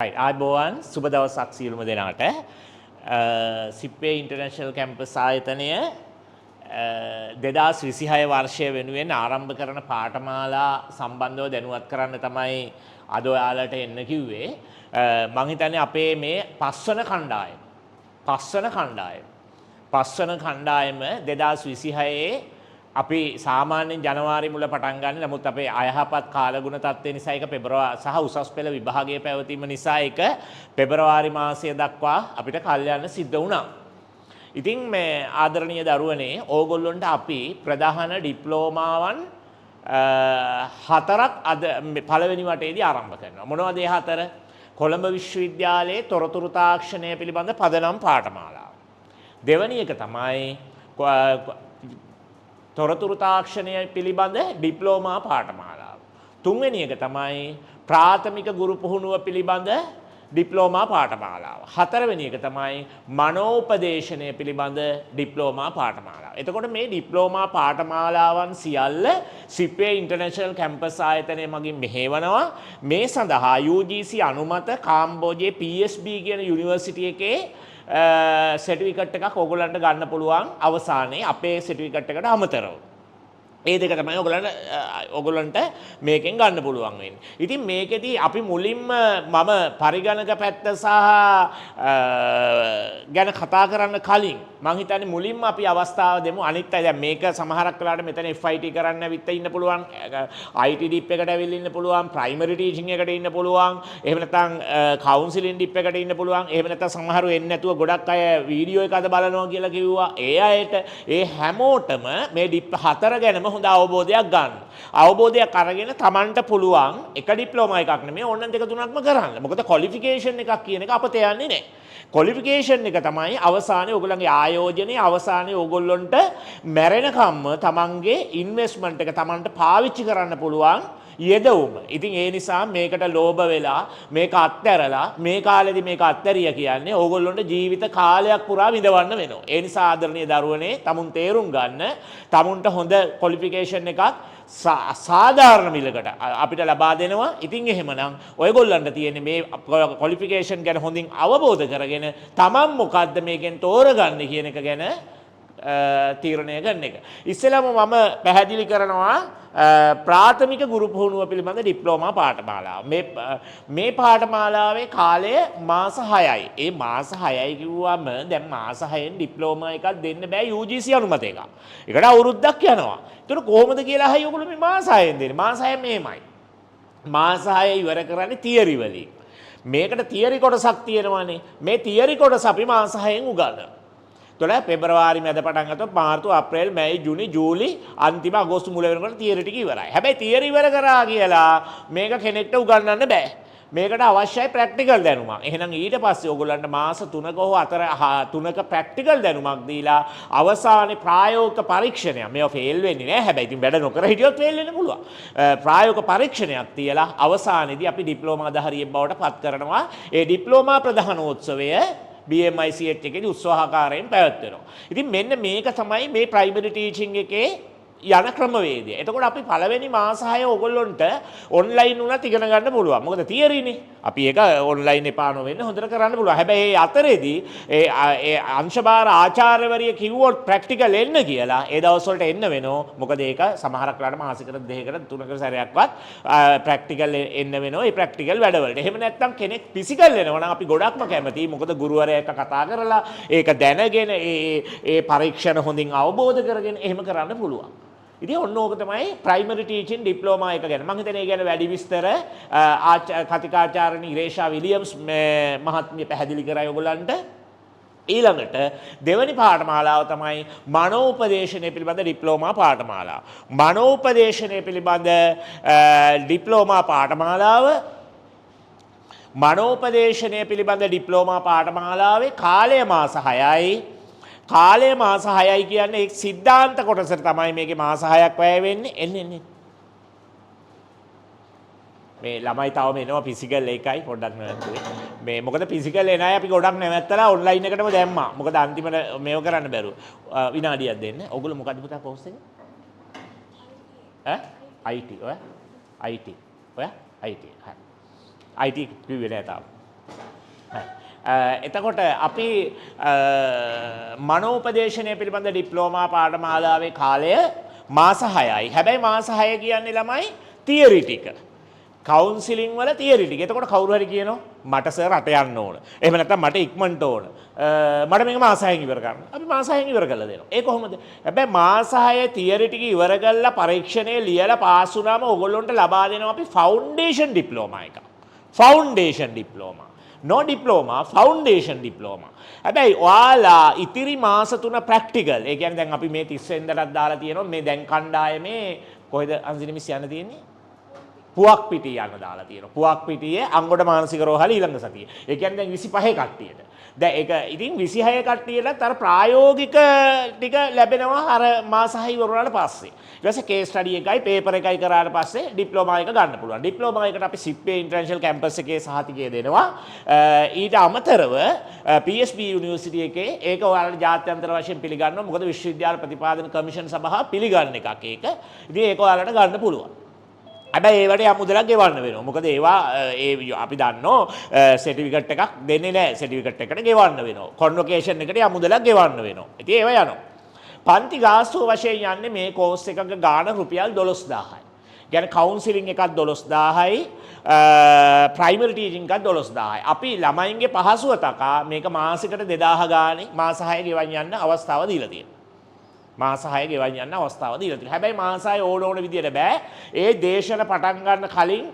right ආයුබෝවන් සුබ දවසක් සියලුම දෙනාට සිප්පේ ඉන්ටර්නැෂනල් කැම්පස් ආයතනය 2026 වර්ෂය වෙනුවෙන් ආරම්භ කරන පාඨමාලා සම්බන්ධව දැනුවත් කරන්න තමයි අද ඔයාලට එන්න කිව්වේ මම හිතන්නේ අපේ මේ පස්වන කණ්ඩායම 2026 අපි සාමාන්‍යයෙන් ජනවාරි මුල පටන් ගන්න. නමුත් අපේ අයහපත් කාලගුණ තත්ත්වය නිසා ඒක පෙබරවාරි සහ උසස් පෙළ විභාගයේ පැවතීම නිසා ඒක පෙබරවාරි මාසය දක්වා අපිට කල් යන්න සිද්ධ වුණා. ඉතින් මේ ආදරණීය දරුවනේ ඕගොල්ලොන්ට අපි ප්‍රධාන ඩිප්ලෝමාවන් හතරක් අද පළවෙනි වටේදී ආරම්භ කරනවා. මොනවද ඒ හතර? කොළඹ විශ්වවිද්‍යාලයේ තොරතුරු තාක්ෂණය පිළිබඳ පදනම් පාඨමාලාව. දෙවැනි එක තමයි තොරතුරු තාක්ෂණය පිළිබඳ ඩිප්ලෝමා පාඨමාලාව. තුන්වෙනි එක තමයි ප්‍රාථමික ගුරු පුහුණුව පිළිබඳ ඩිප්ලෝමා පාඨමාලාව. හතරවෙනි එක තමයි මනෝපදේශනය පිළිබඳ ඩිප්ලෝමා පාඨමාලාව. එතකොට මේ ඩිප්ලෝමා පාඨමාලාවන් සියල්ල සිපේ ඉන්ටර්නැෂනල් කැම්පස් ආයතනය මගින් මෙහෙවනවා. මේ සඳහා UGC අනුමත කාම්බෝජයේ PSB කියන යුනිවර්සිටි එකේ සර්ටිෆිකට් එකක් ඕගොල්ලන්ට ගන්න පුළුවන් අවසානයේ අපේ සර්ටිෆිකට් එකට අමතරව. ඒ දෙක තමයි ඕගොල්ලන්ට මේකෙන් ගන්න පුළුවන් වෙන්නේ. ඉතින් මේකෙදී අපි මුලින්ම මම පරිගණක පැත්ත සහ ගැන කතා කරන්න කලින් මම හිතන්නේ මුලින්ම අපි අවස්ථාව දෙමු. අනිත් අය දැන් මේක සමහරක් වෙලාවට මෙතන FIT කරන්න ඇවිත් ඉන්න පුළුවන්. IT DIP එකට ඇවිල්ලා ඉන්න පුළුවන්. ප්‍රයිමරි ටීචින් එකට ඉන්න පුළුවන්. එහෙම නැත්නම් කවුන්සිලින් DIP එකට ඉන්න පුළුවන්. එහෙම නැත්නම් සමහරව එන්නේ නැතුව ගොඩක් අය වීඩියෝ එක අද බලනවා කියලා කිව්වා. ඒ අයට ඒ හැමෝටම මේ DIP හතර ගැනම හොඳ අවබෝධයක් ගන්න. අවබෝධයක් අරගෙන Tamanට පුළුවන් එක ඩිප්ලෝමා එකක් නෙමෙයි ඕනනම් දෙක තුනක්ම කරන්න. මොකද ක්වොලිෆිකේෂන් එකක් කියන එක අපතේ යන්නේ නැහැ. ක්වොලිෆිකේෂන් එක තමයි අවසානයේ ඕගොල්ලන්ගේ ආයෝජනයේ අවසානයේ ඕගොල්ලොන්ට මැරෙනකම්ම Tamanගේ ඉන්වෙස්ට්මන්ට් එක Tamanට පාවිච්චි කරන්න පුළුවන් යෙදවුම. ඉතින් ඒ නිසා මේකට ලෝභ වෙලා මේක අත්හැරලා මේ කාලෙදි මේක අත්හැරියා කියන්නේ ඕගොල්ලොන්ට ජීවිත කාලයක් පුරා විඳවන්න වෙනවා. ඒ නිසා ආදරණීය දරුවනේ තමුන් තේරුම් ගන්න තමුන්ට හොඳ ක්වොලිෆිකේෂන් එකක් සාධාරණ මිලකට අපිට ලබා දෙනවා. ඉතින් එහෙමනම් ඔයගොල්ලන්ට තියෙන්නේ මේ ක්වොලිෆිකේෂන් ගැන හොඳින් අවබෝධ කරගෙන තමන් මොකද්ද මේකෙන් තෝරගන්නේ කියන එක ගැන තීරණය ගන්න එක. ඉස්සෙල්ලාම මම පැහැදිලි කරනවා ප්‍රාථමික ගුරු පුහුණුව පිළිබඳ ඩිප්ලෝමා පාඨමාලාව. මේ පාඨමාලාවේ කාලය මාස 6යි. ඒ මාස 6යි කිව්වම දැන් මාස 6ෙන් ඩිප්ලෝමා එකක් දෙන්න බෑ UGC අනුමත එකක්. ඒකට අවුරුද්දක් යනවා. ඒතර කොහොමද කියලා අහයි ඔයගොල්ලෝ මේ මාස 6ෙන් දෙන්නේ. මාස 6 මෙහෙමයි. මාස 6 ඉවර කරන්නේ තියරි වලින්. මේකට තියරි කොටසක් තියෙනවානේ. මේ තියරි කොටස අපි මාස 6ෙන් උගන්වනවා. තොල පෙබරවාරි මැද පටන් ගත්තොත් මාර්තු අප්‍රේල් මැයි ජූනි ජූලි අන්තිම අගෝස්තු මුල වෙනකොට තියරි ටික ඉවරයි. හැබැයි තියරි ඉවර කරා කියලා මේක කෙනෙක්ට උගන්වන්න බෑ. මේකට අවශ්‍යයි ප්‍රැක්ටිකල් දැනුමක්. එහෙනම් ඊට පස්සේ ඕගොල්ලන්ට මාස 3ක හෝ 3ක ප්‍රැක්ටිකල් දැනුමක් දීලා අවසානයේ ප්‍රායෝගික පරීක්ෂණයක්. මේවා ෆේල් වෙන්නේ නෑ. හැබැයි ඉතින් වැඩ නොකර හිටියොත් ෆේල් වෙන්න පුළුවන්. ප්‍රායෝගික පරීක්ෂණයක් තියලා අවසානයේදී අපි ඩිප්ලෝමා ධාරියෙක් බවට පත් කරනවා. ඒ ඩිප්ලෝමා ප්‍රධානෝත්සවය BMICH එකේදී උත්සාහකාරයෙන් පැවැත්වෙනවා. ඉතින් මෙන්න මේක තමයි මේ ප්‍රයිමරි ටීචින් එකේ යන ක්‍රමවේදය. එතකොට අපි පළවෙනි මාස 6 ඕගොල්ලොන්ට ඔන්ලයින් උනත් ඉගෙන ගන්න පුළුවන්. මොකද තියරිනේ. අපි ඒක ඔන්ලයින් එපා නොවෙන්න හොඳට කරන්න පුළුවන්. හැබැයි ඒ අතරේදී ඒ අංශභාර ආචාර්යවරිය කිව්වොත් ප්‍රැක්ටිකල් එන්න කියලා ඒ දවස් වලට එන්න වෙනවා. මොකද ඒක සමහරක් වෙලාවට මාසිකට දෙකකට තුනකට සැරයක්වත් ප්‍රැක්ටිකල් එන්න වෙනවා. ඒ ප්‍රැක්ටිකල් වැඩවලට. එහෙම නැත්නම් කෙනෙක් ෆිසිකල් එනවා නම් අපි ගොඩක්ම කැමතියි. මොකද ගුරුවරයා එක්ක කතා කරලා ඒක දැනගෙන ඒ පරීක්ෂණ හොඳින් අවබෝධ කරගෙන එහෙම කරන්න පුළුවන්. ඉතින් ඔන්න ඕක තමයි ප්‍රයිමරි ටීචින් ඩිප්ලෝමා එක ගැන. මම හිතන්නේ ඒ ගැන වැඩි විස්තර කතිකාචාර්යනි ඉරේෂා විලියම්ස් මහත්මිය පැහැදිලි කරයි ඔයගොල්ලන්ට. ඊළඟට දෙවැනි පාඨමාලාව තමයි මනෝපදේශනය පිළිබඳ ඩිප්ලෝමා පාඨමාලාව. මනෝපදේශනය පිළිබඳ ඩිප්ලෝමා පාඨමාලාව මනෝපදේශනය පිළිබඳ ඩිප්ලෝමා පාඨමාලාවේ කාලය මාස 6යි. කාලය මාස 6යි කියන්නේ ඒ සිද්ධාන්ත කොටසට තමයි මේකේ මාස 6ක් වැය වෙන්නේ. එන්නේ. මේ ළමයි තවම එනවා ෆිසිකල් එකයි පොඩ්ඩක් නැවතුනේ. මේ මොකද ෆිසිකල් එන අය අපි ගොඩක් නැවැත්තලා ඔන්ලයින් එකටම දැම්මා. මොකද අන්තිමට මේව කරන්න බැරුව. විනාඩියක් දෙන්න. ඔයගොල්ලෝ මොකද පුතා කෝස් එක? IT. ඔය IT. ඔය IT. IT කිව්වේ නෑ තාම. එතකොට අපි මනෝපදේශනය පිළිබඳ ඩිප්ලෝමා පාඨමාලාවේ කාලය මාස 6යි. හැබැයි මාස 6 කියන්නේ ළමයි තියරි ටික. කවුන්සිලින් වල තියරි ටික. එතකොට කවුරු හරි කියනවා මට සර් රට යන්න ඕන. එහෙම නැත්නම් මට ඉක්මනට ඕන. මට මේක මාස 6න් ඉවර කරන්න. අපි මාස 6න් ඉවර කරලා දෙනවා. ඒ කොහොමද? හැබැයි මාස 6 තියරි ටික ඉවර කරලා පරීක්ෂණය ලියලා පාස් වුණාම ඕගොල්ලන්ට ලබා දෙනවා අපි ෆවුන්ඩේෂන් ඩිප්ලෝමා එකක්. Foundation diploma. no diploma foundation diploma. හැබැයි ඔයාලා ඉතිරි මාස 3 ප්‍රැක්ටිකල්. ඒ කියන්නේ දැන් අපි මේ 30 වෙනිදාටත් දාලා තියෙනවා මේ දැන් කණ්ඩායමේ කොහෙද අන්සිනි මිස් යන්න තියෙන්නේ? පුවක් පිටිය යන්න දාලා තියෙනවා. පුවක් පිටියේ අංගොඩ මානසික රෝහල ඊළඟ සතියේ. ඒ කියන්නේ දැන් 25 කට්ටියට. දැන් ඒක ඉතින් 26 කට්ටියටත් අර ප්‍රායෝගික ටික ලැබෙනවා අර මාස 6 ඉවර වුණාට පස්සේ. ඊට පස්සේ කේස් ස්ටඩි එකයි පේපර් එකයි කරාට පස්සේ ඩිප්ලෝමා එක ගන්න පුළුවන්. ඩිප්ලෝමා එකට අපි සිප්පේ ඉන්ටර්නැෂනල් කැම්පස් එකේ සහතිකය දෙනවා. ඊට අමතරව PSB යුනිවර්සිටි එකේ ඒක ඔයාලට ජාත්‍යන්තර වශයෙන් පිළිගන්නවා. මොකද විශ්වවිද්‍යාල ප්‍රතිපාදන කමිෂන් සභාව පිළිගන්න එකක් ඒක. ඉතින් ඒක ඔයාලට ගන්න පුළුවන්. හැබැයි ඒවට යම් මුදලක් ගෙවන්න වෙනවා. මොකද ඒවා අපි දන්නෝ සර්ටිෆිකට් එකක් දෙන්නේ නැහැ. සර්ටිෆිකට් එකට ගෙවන්න වෙනවා. කොන්වොකේෂන් එකට යම් මුදලක් ගෙවන්න වෙනවා. ඉතින් ඒවා යනවා. පන්ති ගාස්තුව වශයෙන් යන්නේ මේ කෝස් එකක ගාණ රුපියල් 12000යි. කියන්නේ කවුන්සිලින් එකක් 12000යි, ප්‍රයිමරි ටීචින් එකක් 12000යි. අපි ළමයින්ගේ පහසුව තකා මේක මාසෙකට 2000 ගානේ මාස 6 ගෙවන් යන්න අවස්ථාව දීලා තියෙනවා. මාස 6 ගෙවන් යන්න අවස්ථාව දීලා තියෙනවා. හැබැයි මාස 6 ඕන විදියට බෑ. ඒ දේශන පටන් ගන්න කලින්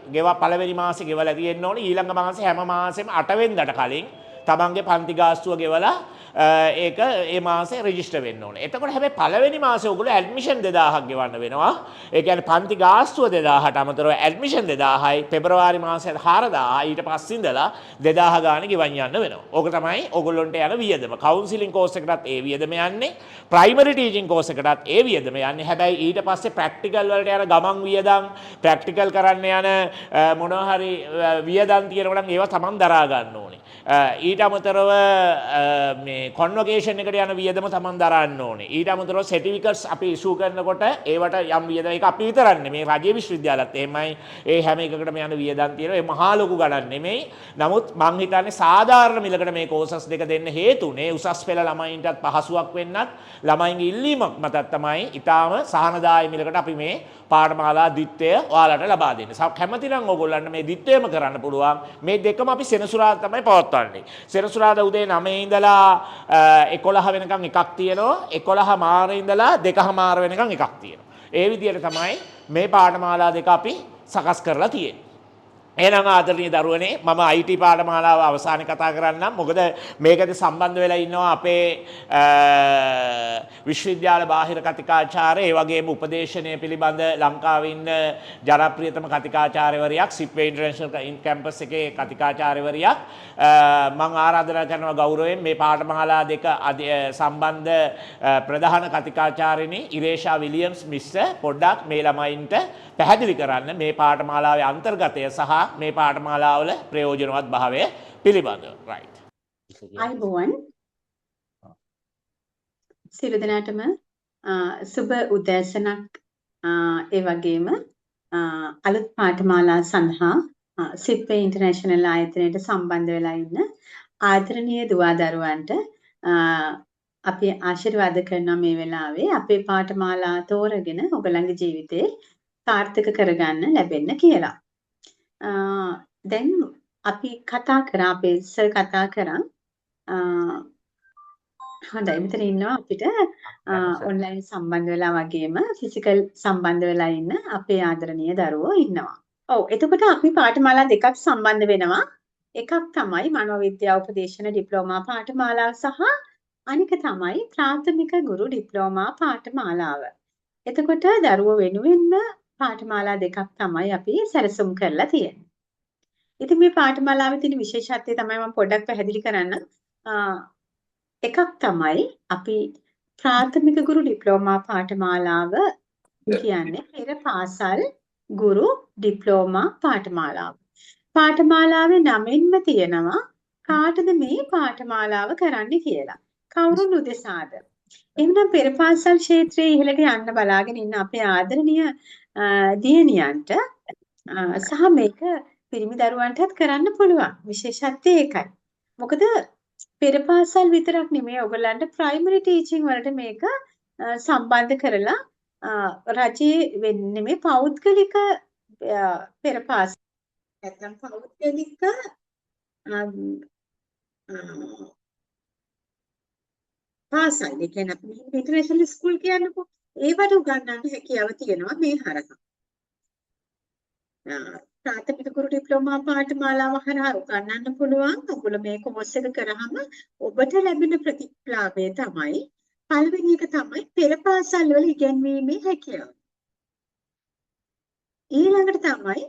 පළවෙනි මාසේ ගෙවලා තියෙන්න ඕනේ. ඊළඟ මාසේ හැම මාසෙම 8 වෙනිදාට කලින් තමන්ගේ පන්ති ගාස්තුව ගෙවලා ඒක ඒ මාසේ රෙජිස්ටර් වෙන්න ඕනේ. එතකොට හැබැයි පළවෙනි මාසේ ඔයගොල්ලෝ ඇඩ්මිෂන් 2000ක් ගෙවන්න වෙනවා. ඒ කියන්නේ පන්ති ගාස්තුව 2000ට අමතරව ඇඩ්මිෂන් 2000යි, පෙබරවාරි මාසේ 4000 ඊට පස්සේ ඉඳලා 2000 ගානේ ගෙවන් යන්න වෙනවා. ඕක තමයි ඔයගොල්ලන්ට යන වියදම. කවුන්සිලින් කෝස් එකකටත් ඒ වියදම යන්නේ. ප්‍රයිමරි ටීචින් කෝස් එකකටත් ඒ වියදම යන්නේ. හැබැයි ඊට පස්සේ ප්‍රැක්ටිකල් වලට යන ගමන් වියදම්, ප්‍රැක්ටිකල් කරන්න යන මොනවා හරි වියදම් තියෙනවා නම් ඒවා Taman දරා ගන්න ඕනේ. ඊට අමතරව මේ කොන්වොකේෂන් එකට යන වියදම Taman දරන්න ඕනේ. ඊට අමතරව සර්ටිෆිකට්ස් අපි ඉෂුව කරනකොට ඒවට යම් වියදම ඒක අපි විතරන්නේ මේ රජයේ විශ්වවිද්‍යාලත් එහෙමයි. ඒ හැම එකකටම යන වියදම් තියෙනවා. ඒ මහා ලොකු ගණන් නෙමෙයි. නමුත් මං හිතන්නේ සාධාරණ මිලකට මේ කෝසස් දෙක දෙන්න හේතුනේ උසස් පෙළ ළමයින්ටත් පහසුවක් වෙන්නත් ළමයින්ගේ ඉල්ලීමක් මතත් තමයි ඊටාම සහනදායී මිලකට අපි මේ පාඨමාලා ද්විත්වය ඔයාලට ලබා දෙන්නේ. කැමති නම් ඕගොල්ලන්ට මේ ද්විත්වයම කරන්න පුළුවන්. මේ දෙකම අපි සෙනසුරාදා තමයි පවත්වන්නේ. සෙනසුරාදා උදේ 9 ඉඳලා 11 වෙනකන් එකක් තියෙනවා. 11 මාරේ ඉඳලා 2:00 වෙනකන් එකක් තියෙනවා. ඒ විදිහට තමයි මේ පාඨමාලා දෙක අපි සකස් කරලා තියෙන්නේ. එහෙනම් ආදරණීය දරුවනේ මම IT පාඨමාලාව අවසානයේ කතා කරන්නම්. මොකද මේකද සම්බන්ධ වෙලා ඉන්නවා අපේ විශ්වවිද්‍යාල බාහිර කතිකාචාර්ය, ඒ වගේම උපදේශනය පිළිබඳ ලංකාවේ ඉන්න ජනප්‍රියතම කතිකාචාර්යවරියක්, සිප්වේ ඉන්ටර්නැෂනල් කැම්පස් එකේ කතිකාචාර්යවරියක්. මම ආරාධනා කරනවා ගෞරවයෙන් මේ පාඨමාලා දෙක සම්බන්ධ ප්‍රධාන කතිකාචාර්යනි ඉරේෂා විලියම්ස් මිස් පොඩ්ඩක් මේ ළමයින්ට පැහැදිලි කරන්න මේ පාඨමාලාවේ අන්තර්ගතය සහ මේ පාඨමාලාවල ප්‍රයෝජනවත් භාවය පිළිබඳව. රයිට්. අයිබෝන් සියලු දෙනාටම සුබ උදෑසනක්. ඒ වගේම අලුත් පාඨමාලා සඳහා සිප්පේ ඉන්ටර්නැෂනල් ආයතනයට සම්බන්ධ වෙලා ඉන්න ආදරණීය දුවා දරුවන්ට අපි ආශිර්වාද කරනවා මේ වෙලාවේ අපේ පාඨමාලා තෝරගෙන ඔයගලගේ ජීවිතේ සාර්ථක කරගන්න ලැබෙන්න කියලා. දැන් අපි කතා කරා අපේ සර් කතා කරා හොඳයි මෙතන ඉන්නවා අපිට ඔන්ලයින් සම්බන්ධ වෙලා වගේම ෆිසිකල් සම්බන්ධ වෙලා ඉන්න අපේ ආදරණීය දරුවෝ ඉන්නවා. ඔව් එතකොට අපි පාඨමාලා දෙකක් සම්බන්ධ වෙනවා. එකක් තමයි මනෝවිද්‍යා උපදේශන ඩිප්ලෝමා පාඨමාලාව සහ අනික තමයි ප්‍රාථමික ගුරු ඩිප්ලෝමා පාඨමාලාව. එතකොට දරුවෝ වෙනුවෙන්ම පාඨමාලා දෙකක් තමයි අපි සැලසුම් කරලා තියෙන්නේ. ඉතින් මේ පාඨමාලාවේ තියෙන විශේෂත්වය තමයි මම පොඩ්ඩක් පැහැදිලි කරන්න. එකක් තමයි අපි ප්‍රාථමික ගුරු ඩිප්ලෝමා පාඨමාලාව කියන්නේ පෙර පාසල් ගුරු ඩිප්ලෝමා පාඨමාලාව. පාඨමාලාවේ නමින්ම තියෙනවා කාටද මේ පාඨමාලාව කරන්න කියලා. කවුරුන් උදෙසාද? එහෙනම් පෙර පාසල් ක්ෂේත්‍රයේ ඉහළට යන්න බලාගෙන ඉන්න අපේ ආදරණීය දියණියන්ට සහ මේක පිරිමි දරුවන්ටත් කරන්න පුළුවන්. විශේෂත්වය ඒකයි. මොකද පෙර පාසල් විතරක් නෙමෙයි ඔයගොල්ලන්ට ප්‍රයිමරි ටීචින් වලට මේක සම්බන්ධ කරලා රජයේ වෙන්නේ නෙමෙයි පෞද්ගලික පෙර පාසල් නැත්නම් පෞද්ගලික පාසල්. ඒ කියන්නේ අපි ඉන්ටර්නැෂනල් ස්කූල් කියන්නකෝ. ඒවට උගන්වන්න හැකියාව තියෙනවා මේ හරහා. ප්‍රාථමික ගුරු ඩිප්ලෝමා පාඨමාලාව හරහා උගන්වන්න පුළුවන්. ඔයගොල්ලෝ මේ කෝස් එක කරාම ඔබට ලැබෙන ප්‍රතිලාභය තමයි පළවෙනි එක තමයි පෙර පාසල් වල ඉගෙනීමේ හැකියාව. ඊළඟට තමයි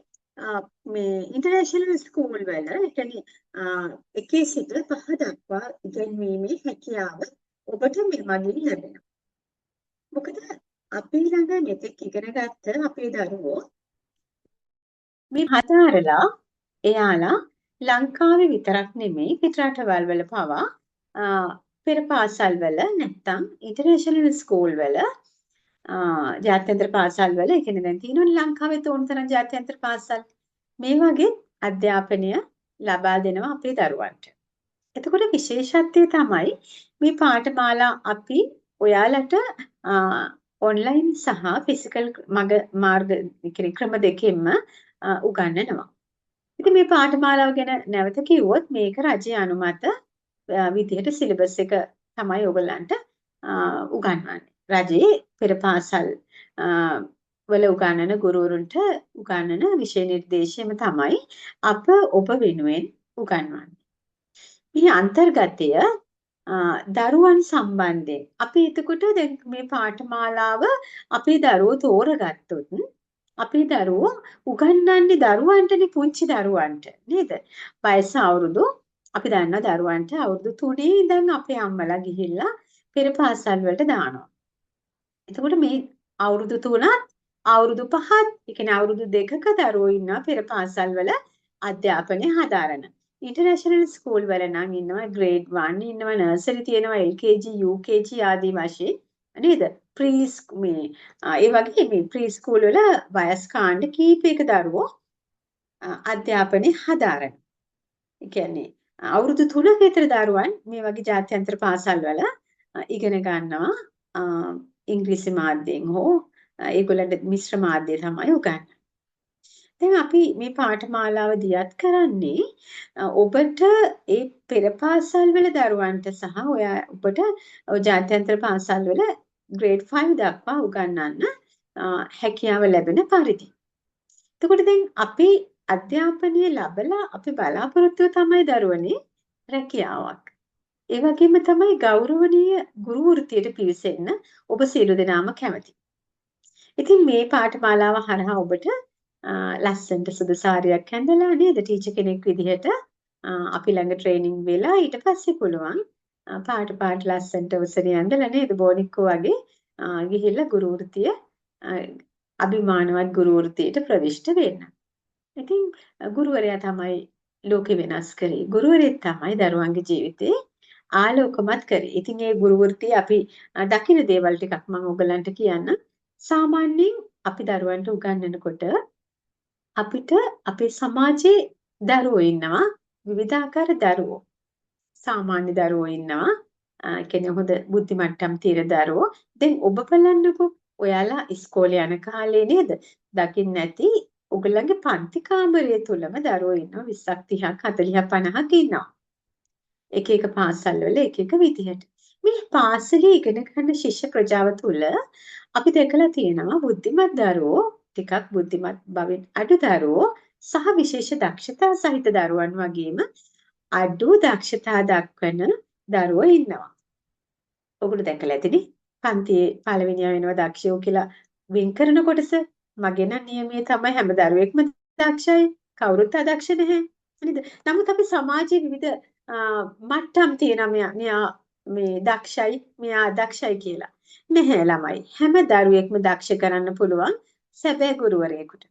මේ ඉන්ටර්නැෂනල් ස්කූල් වල ඒ කියන්නේ එකේ සිට පහ දක්වා ඉගෙනීමේ හැකියාව ඔබට මේ වගේ ලැබෙනවා. මොකද අපි ළඟ මෙතෙක් ඉගෙන ගත්ත අපේ දරුවෝ මේ හදාරලා එයාලා ලංකාවේ විතරක් නෙමෙයි පිටරටවල් වල පවා පෙර පාසල් වල නැත්තම් ඉන්ටර්නැෂනල් ස්කූල් වල ජාත්‍යන්තර පාසල් වල ඒ කියන්නේ දැන් තියෙනවනේ ලංකාවේ තෝරන ජාත්‍යන්තර පාසල් මේ වගේ අධ්‍යාපනය ලබා දෙනවා අපේ දරුවන්ට. එතකොට විශේෂත්වය තමයි මේ පාඨමාලා අපි ඔයාලට ඔන්ලයින් සහ ෆිසිකල් මාර්ග ක්‍රම දෙකෙන්ම උගන්වනවා. ඉතින් මේ පාඨමාලාව ගැන නැවත කිව්වොත් මේක රජයේ අනුමත විදිහට සිලබස් එක තමයි ඔයගලන්ට උගන්වන්නේ. රජයේ පෙර පාසල් වල උගන්වන ගුරුවරුන්ට උගන්වන විෂය නිර්දේශයම තමයි ඔබ වෙනුවෙන් උගන්වන්නේ. මේ අන්තර්ගතය දරුවන් සම්බන්ධයෙන් අපි එතකොට දැන් මේ පාඨමාලාව අපේ දරුවෝ තෝරගත්තොත් අපේ දරුවෝ උගන්වන්නේ දරුවන්ටනේ පුංචි දරුවන්ට නේද? වයස අවුරුදු අපි දන්නා දරුවන්ට අවුරුදු 3 ඉඳන් අපේ අම්මලා ගිහිල්ලා පෙර පාසල් වලට දානවා. එතකොට මේ අවුරුදු 3ත් අවුරුදු 5ත් ඒ කියන්නේ අවුරුදු 2ක දරුවෝ ඉන්නවා පෙර පාසල් වල අධ්‍යාපනය හදාරන. ඉන්ටර්නැෂනල් ස්කූල් වල නම් ඉන්නවා ග්‍රේඩ් 1 ඉන්නවා නර්සරි තියෙනවා LKG UKG ආදී වශයෙන් නේද? ඒ වගේ මේ ප්‍රී ස්කූල් වල වයස් කාණ්ඩ කීපයක දරුවෝ අධ්‍යාපනය හදාරන. ඒ කියන්නේ අවුරුදු 3ක විතර දරුවන් මේ වගේ ජාත්‍යන්තර පාසල් වල ඉගෙන ගන්නවා ඉංග්‍රීසි මාධ්‍යයෙන් හෝ ඒගොල්ලන්ට මිශ්‍ර මාධ්‍ය තමයි උගන්වන්නේ. දැන් අපි මේ පාඨමාලාව දියත් කරන්නේ ඔබට ඒ පෙර පාසල් වල දරුවන්ට සහ ඔබට ජාත්‍යන්තර පාසල් වල ග්‍රේඩ් 5 දක්වා උගන්වන්න හැකියාව ලැබෙන පරිදි. එතකොට දැන් අපි අධ්‍යාපනය ලැබලා අපි බලාපොරොත්තු තමයි දරුවනේ රැකියාවක්. ඒ වගේම තමයි ගෞරවනීය ගුරු වෘත්තියට පිවිසෙන්න ඔබ සියලු දෙනාම කැමති. ඉතින් මේ පාඨමාලාව හරහා ඔබට ලස්සනට සුදු සාරියක් ඇඳලා නේද ටීචර් කෙනෙක් විදිහට අපි ළඟ ට්‍රේනින් වෙලා ඊට පස්සේ පුළුවන් පාට ලස්සනට උසනේ ඇඳලා නේද බෝනික්කෝ වගේ ගිහිල්ලා ගුරු වෘත්තිය අභිමානවත් ගුරු වෘත්තියට ප්‍රවිෂ්ඨ වෙන්න. ඉතින් ගුරුවරයා තමයි ලෝකෙ වෙනස් කරේ. ගුරුවරයෙක් තමයි දරුවන්ගේ ජීවිතේ ආලෝකමත් කරේ. ඉතින් ඒ ගුරු වෘත්තිය අපි දකින දේවල් ටිකක් මම ඔයගලන්ට කියන්න. සාමාන්‍යයෙන් අපි දරුවන්ට උගන්වනකොට අපිට අපේ සමාජයේ දරුවෝ ඉන්නවා විවිධාකාර දරුවෝ. සාමාන්‍ය දරුවෝ ඉන්නවා. කියන්නේ හොඳ බුද්ධි මට්ටම් තියෙන දරුවෝ. දැන් ඔබ බලන්නකෝ ඔයාලා ඉස්කෝලේ යන කාලේ නේද? දකින්න නැති ඔයගලගේ පන්ති කාමරය තුලම දරුවෝ ඉන්නවා 20ක් 30ක් 40ක් 50ක් ඉන්නවා. එක එක පාසල් වල එක එක විදිහට. මේ පාසලේ ඉගෙන ගන්න ශිෂ්‍ය ප්‍රජාව තුල අපි දැකලා තියෙනවා බුද්ධිමත් දරුවෝ ටිකක් බුද්ධිමත් බවින් අඩු දරුවෝ සහ විශේෂ දක්ෂතා සහිත දරුවන් වගේම අඩු දක්ෂතා දක්වන දරුවෝ ඉන්නවා. ඔයගොල්ලෝ දැකලා ඇතිනේ පන්තියේ පළවෙනියා වෙනවා දක්ෂයෝ කියලා වෙන් කරන කොටස. මගේ නම් නියමයේ තමයි හැම දරුවෙක්ම දක්ෂයි. කවුරුත් අදක්ෂ නැහැ. නේද? නමුත් අපි සමාජයේ විවිධ මට්ටම් තියෙනවා මෙයා මේ දක්ෂයි මෙයා අදක්ෂයි කියලා. නැහැ ළමයි. හැම දරුවෙක්ම දක්ෂ කරන්න පුළුවන් සැබෑ ගුරුවරයෙකුට.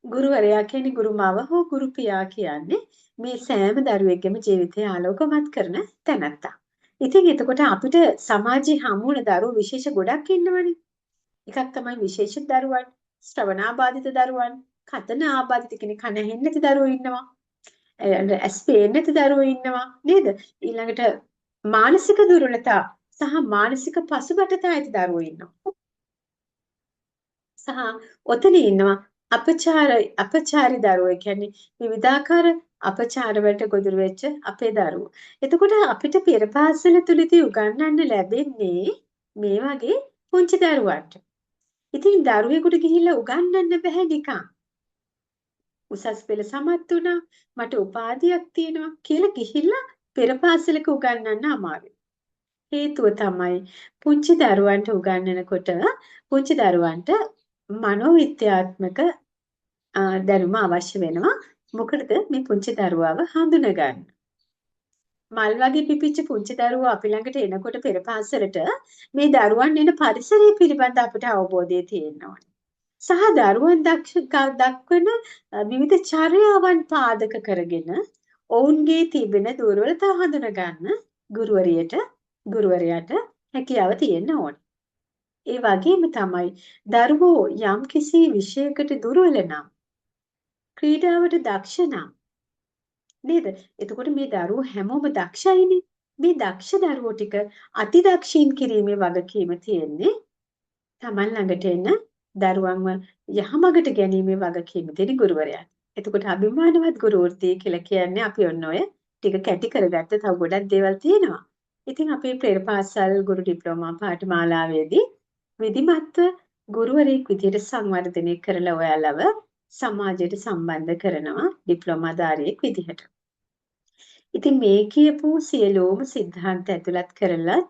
ගුරුවරයා කියන්නේ ගුරුමාව හෝ ගුරු පියා කියන්නේ මේ සෑම දරුවෙක්ගේම ජීවිතය ආලෝකමත් කරන තැනැත්තා. ඉතින් එතකොට අපිට සමාජයේ හමු වෙන දරුවෝ විශේෂ ගොඩක් ඉන්නවනේ. එකක් තමයි විශේෂ දරුවන්, ශ්‍රවණාබාධිත දරුවන්, කතන ආබාධිත කෙනෙක් කන ඇහෙන්නේ නැති දරුවෝ ඉන්නවා. ඇස් පේන්නේ නැති දරුවෝ ඉන්නවා නේද? ඊළඟට මානසික දුර්වලතා සහ මානසික පසුබටතා ඇති දරුවෝ ඉන්නවා. සහ ඔතන ඉන්නවා අපචාරි දරුවෝ. ඒ කියන්නේ විවිධාකාර අපචාර වලට ගොදුරු වෙච්ච අපේ දරුවෝ. එතකොට අපිට පෙර පාසල තුලදී උගන්වන්න ලැබෙන්නේ මේ වගේ පුංචි දරුවන්ට. ඉතින් දරුවෙකුට ගිහිල්ලා උගන්වන්න බෑ නිකන්. උසස් පෙළ සමත් වුණා, මට උපාධියක් තියෙනවා කියලා ගිහිල්ලා පෙර පාසලක උගන්වන්න අමාරුයි. හේතුව තමයි පුංචි දරුවන්ට උගන්වනකොට පුංචි දරුවන්ට මනෝවිද්‍යාත්මක දැනුම අවශ්‍ය වෙනවා. මොකටද මේ පුංචි දරුවව හඳුනගන්න. මල් වගේ පිපිච්ච පුංචි දරුවෝ අපි ළඟට එනකොට පෙර පාසලට මේ දරුවන් එන පරිසරය පිළිබඳ අපිට අවබෝධය තියෙන්න ඕනේ. සහ දරුවන් දක්වන විවිධ චර්යාවන් පාදක කරගෙන ඔවුන්ගේ තිබෙන දුර්වලතා හඳුනා ගන්න ගුරුවරයාට හැකියාව තියෙන්න ඕනේ. ඒ වගේම තමයි දරුවෝ යම්කිසි විෂයකට දුර්වල නම් ක්‍රීඩාවට දක්ෂ නම් නේද? එතකොට මේ දරුවෝ හැමෝම දක්ෂයිනේ. මේ දක්ෂ දරුවෝ ටික අතිදක්ෂින් කිරීමේ වගකීම තියෙන්නේ Taman ළඟට එන දරුවන්ව යහමගට ගැනීමේ වගකීම තියෙන ගුරුවරයාට. එතකොට අභිමානවත් ගුරු වෘත්තිය කියලා කියන්නේ අපි ඔන්න ඔය ටික කැටි කරගත්ත තව ගොඩක් දේවල් තියෙනවා. ඉතින් අපේ පෙර පාසල් ගුරු ඩිප්ලෝමා පාඨමාලාවේදී විධිමත්ව ගුරුවරයෙක් විදිහට සංවර්ධනය කරලා ඔයාලව සමාජයට සම්බන්ධ කරනවා ඩිප්ලෝමාධාරියෙක් විදිහට. ඉතින් මේ කියපු සියලුම સિદ્ધාන්ත ඇතුළත් කරලා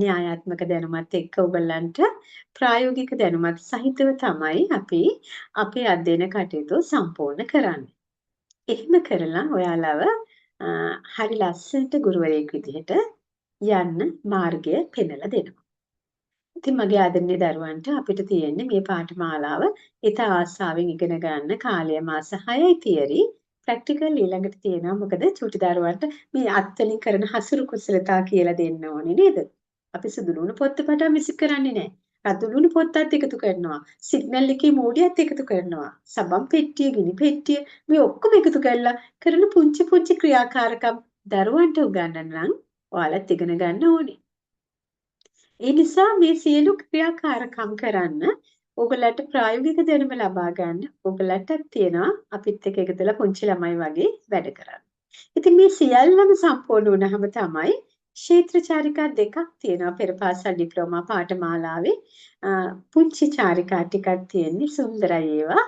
න්‍යායාත්මක දැනුමත් එක්ක ඔයගලන්ට ප්‍රායෝගික දැනුමත් සහිතව තමයි අපි අපේ අධ්‍යයන කටයුතු සම්පූර්ණ කරන්නේ. එහෙම කරලා ඔයාලව හරි ලස්සනට ගුරුවරයෙක් විදිහට යන්න මාර්ගය පෙන්වලා දෙනවා. ඉතින් මගේ ආදරණීය දරුවන්ට අපිට තියෙන්නේ මේ පාඨමාලාව ඊට ආසාවෙන් ඉගෙන ගන්න කාලය මාස 6යි තියරි ප්‍රැක්ටිකල් ඊළඟට තියෙනවා. මොකද චූටි දරුවන්ට මේ අත්වලින් කරන හසුරු කුසලතා කියලා දෙන්න ඕනේ නේද? අපි සුදු ලුණු පොත්ත පටන් විසි කරන්නේ නැහැ. රතු ලුණු පොත්තත් එකතු කරනවා. සිග්නල් එකේ මෝඩියත් එකතු කරනවා. සබම් පෙට්ටිය, ගිනි පෙට්ටිය මේ ඔක්කොම එකතු කරලා කරන පුංචි පුංචි ක්‍රියාකාරකම් දරුවන්ට උගන්වන්න නම් ඔයාලත් ඉගෙන ගන්න ඕනේ. ඒ නිසා මේ සියලු ක්‍රියාකාරකම් කරන්න ඕගලන්ට ප්‍රායෝගික දැනුම ලබා ගන්න ඕගලන්ටත් තියෙනවා අපිත් එක්ක එකතුලා පුංචි ළමයි වගේ වැඩ කරන්න. ඉතින් මේ සියල්ලම සම්පූර්ණ වුණාම තමයි ක්ෂේත්‍ර චාරිකා දෙකක් තියෙනවා පෙර පාසල් ඩිප්ලෝමා පාඨමාලාවේ. පුංචි චාරිකා ටිකක් තියෙන්නේ සුන්දරයි ඒවා.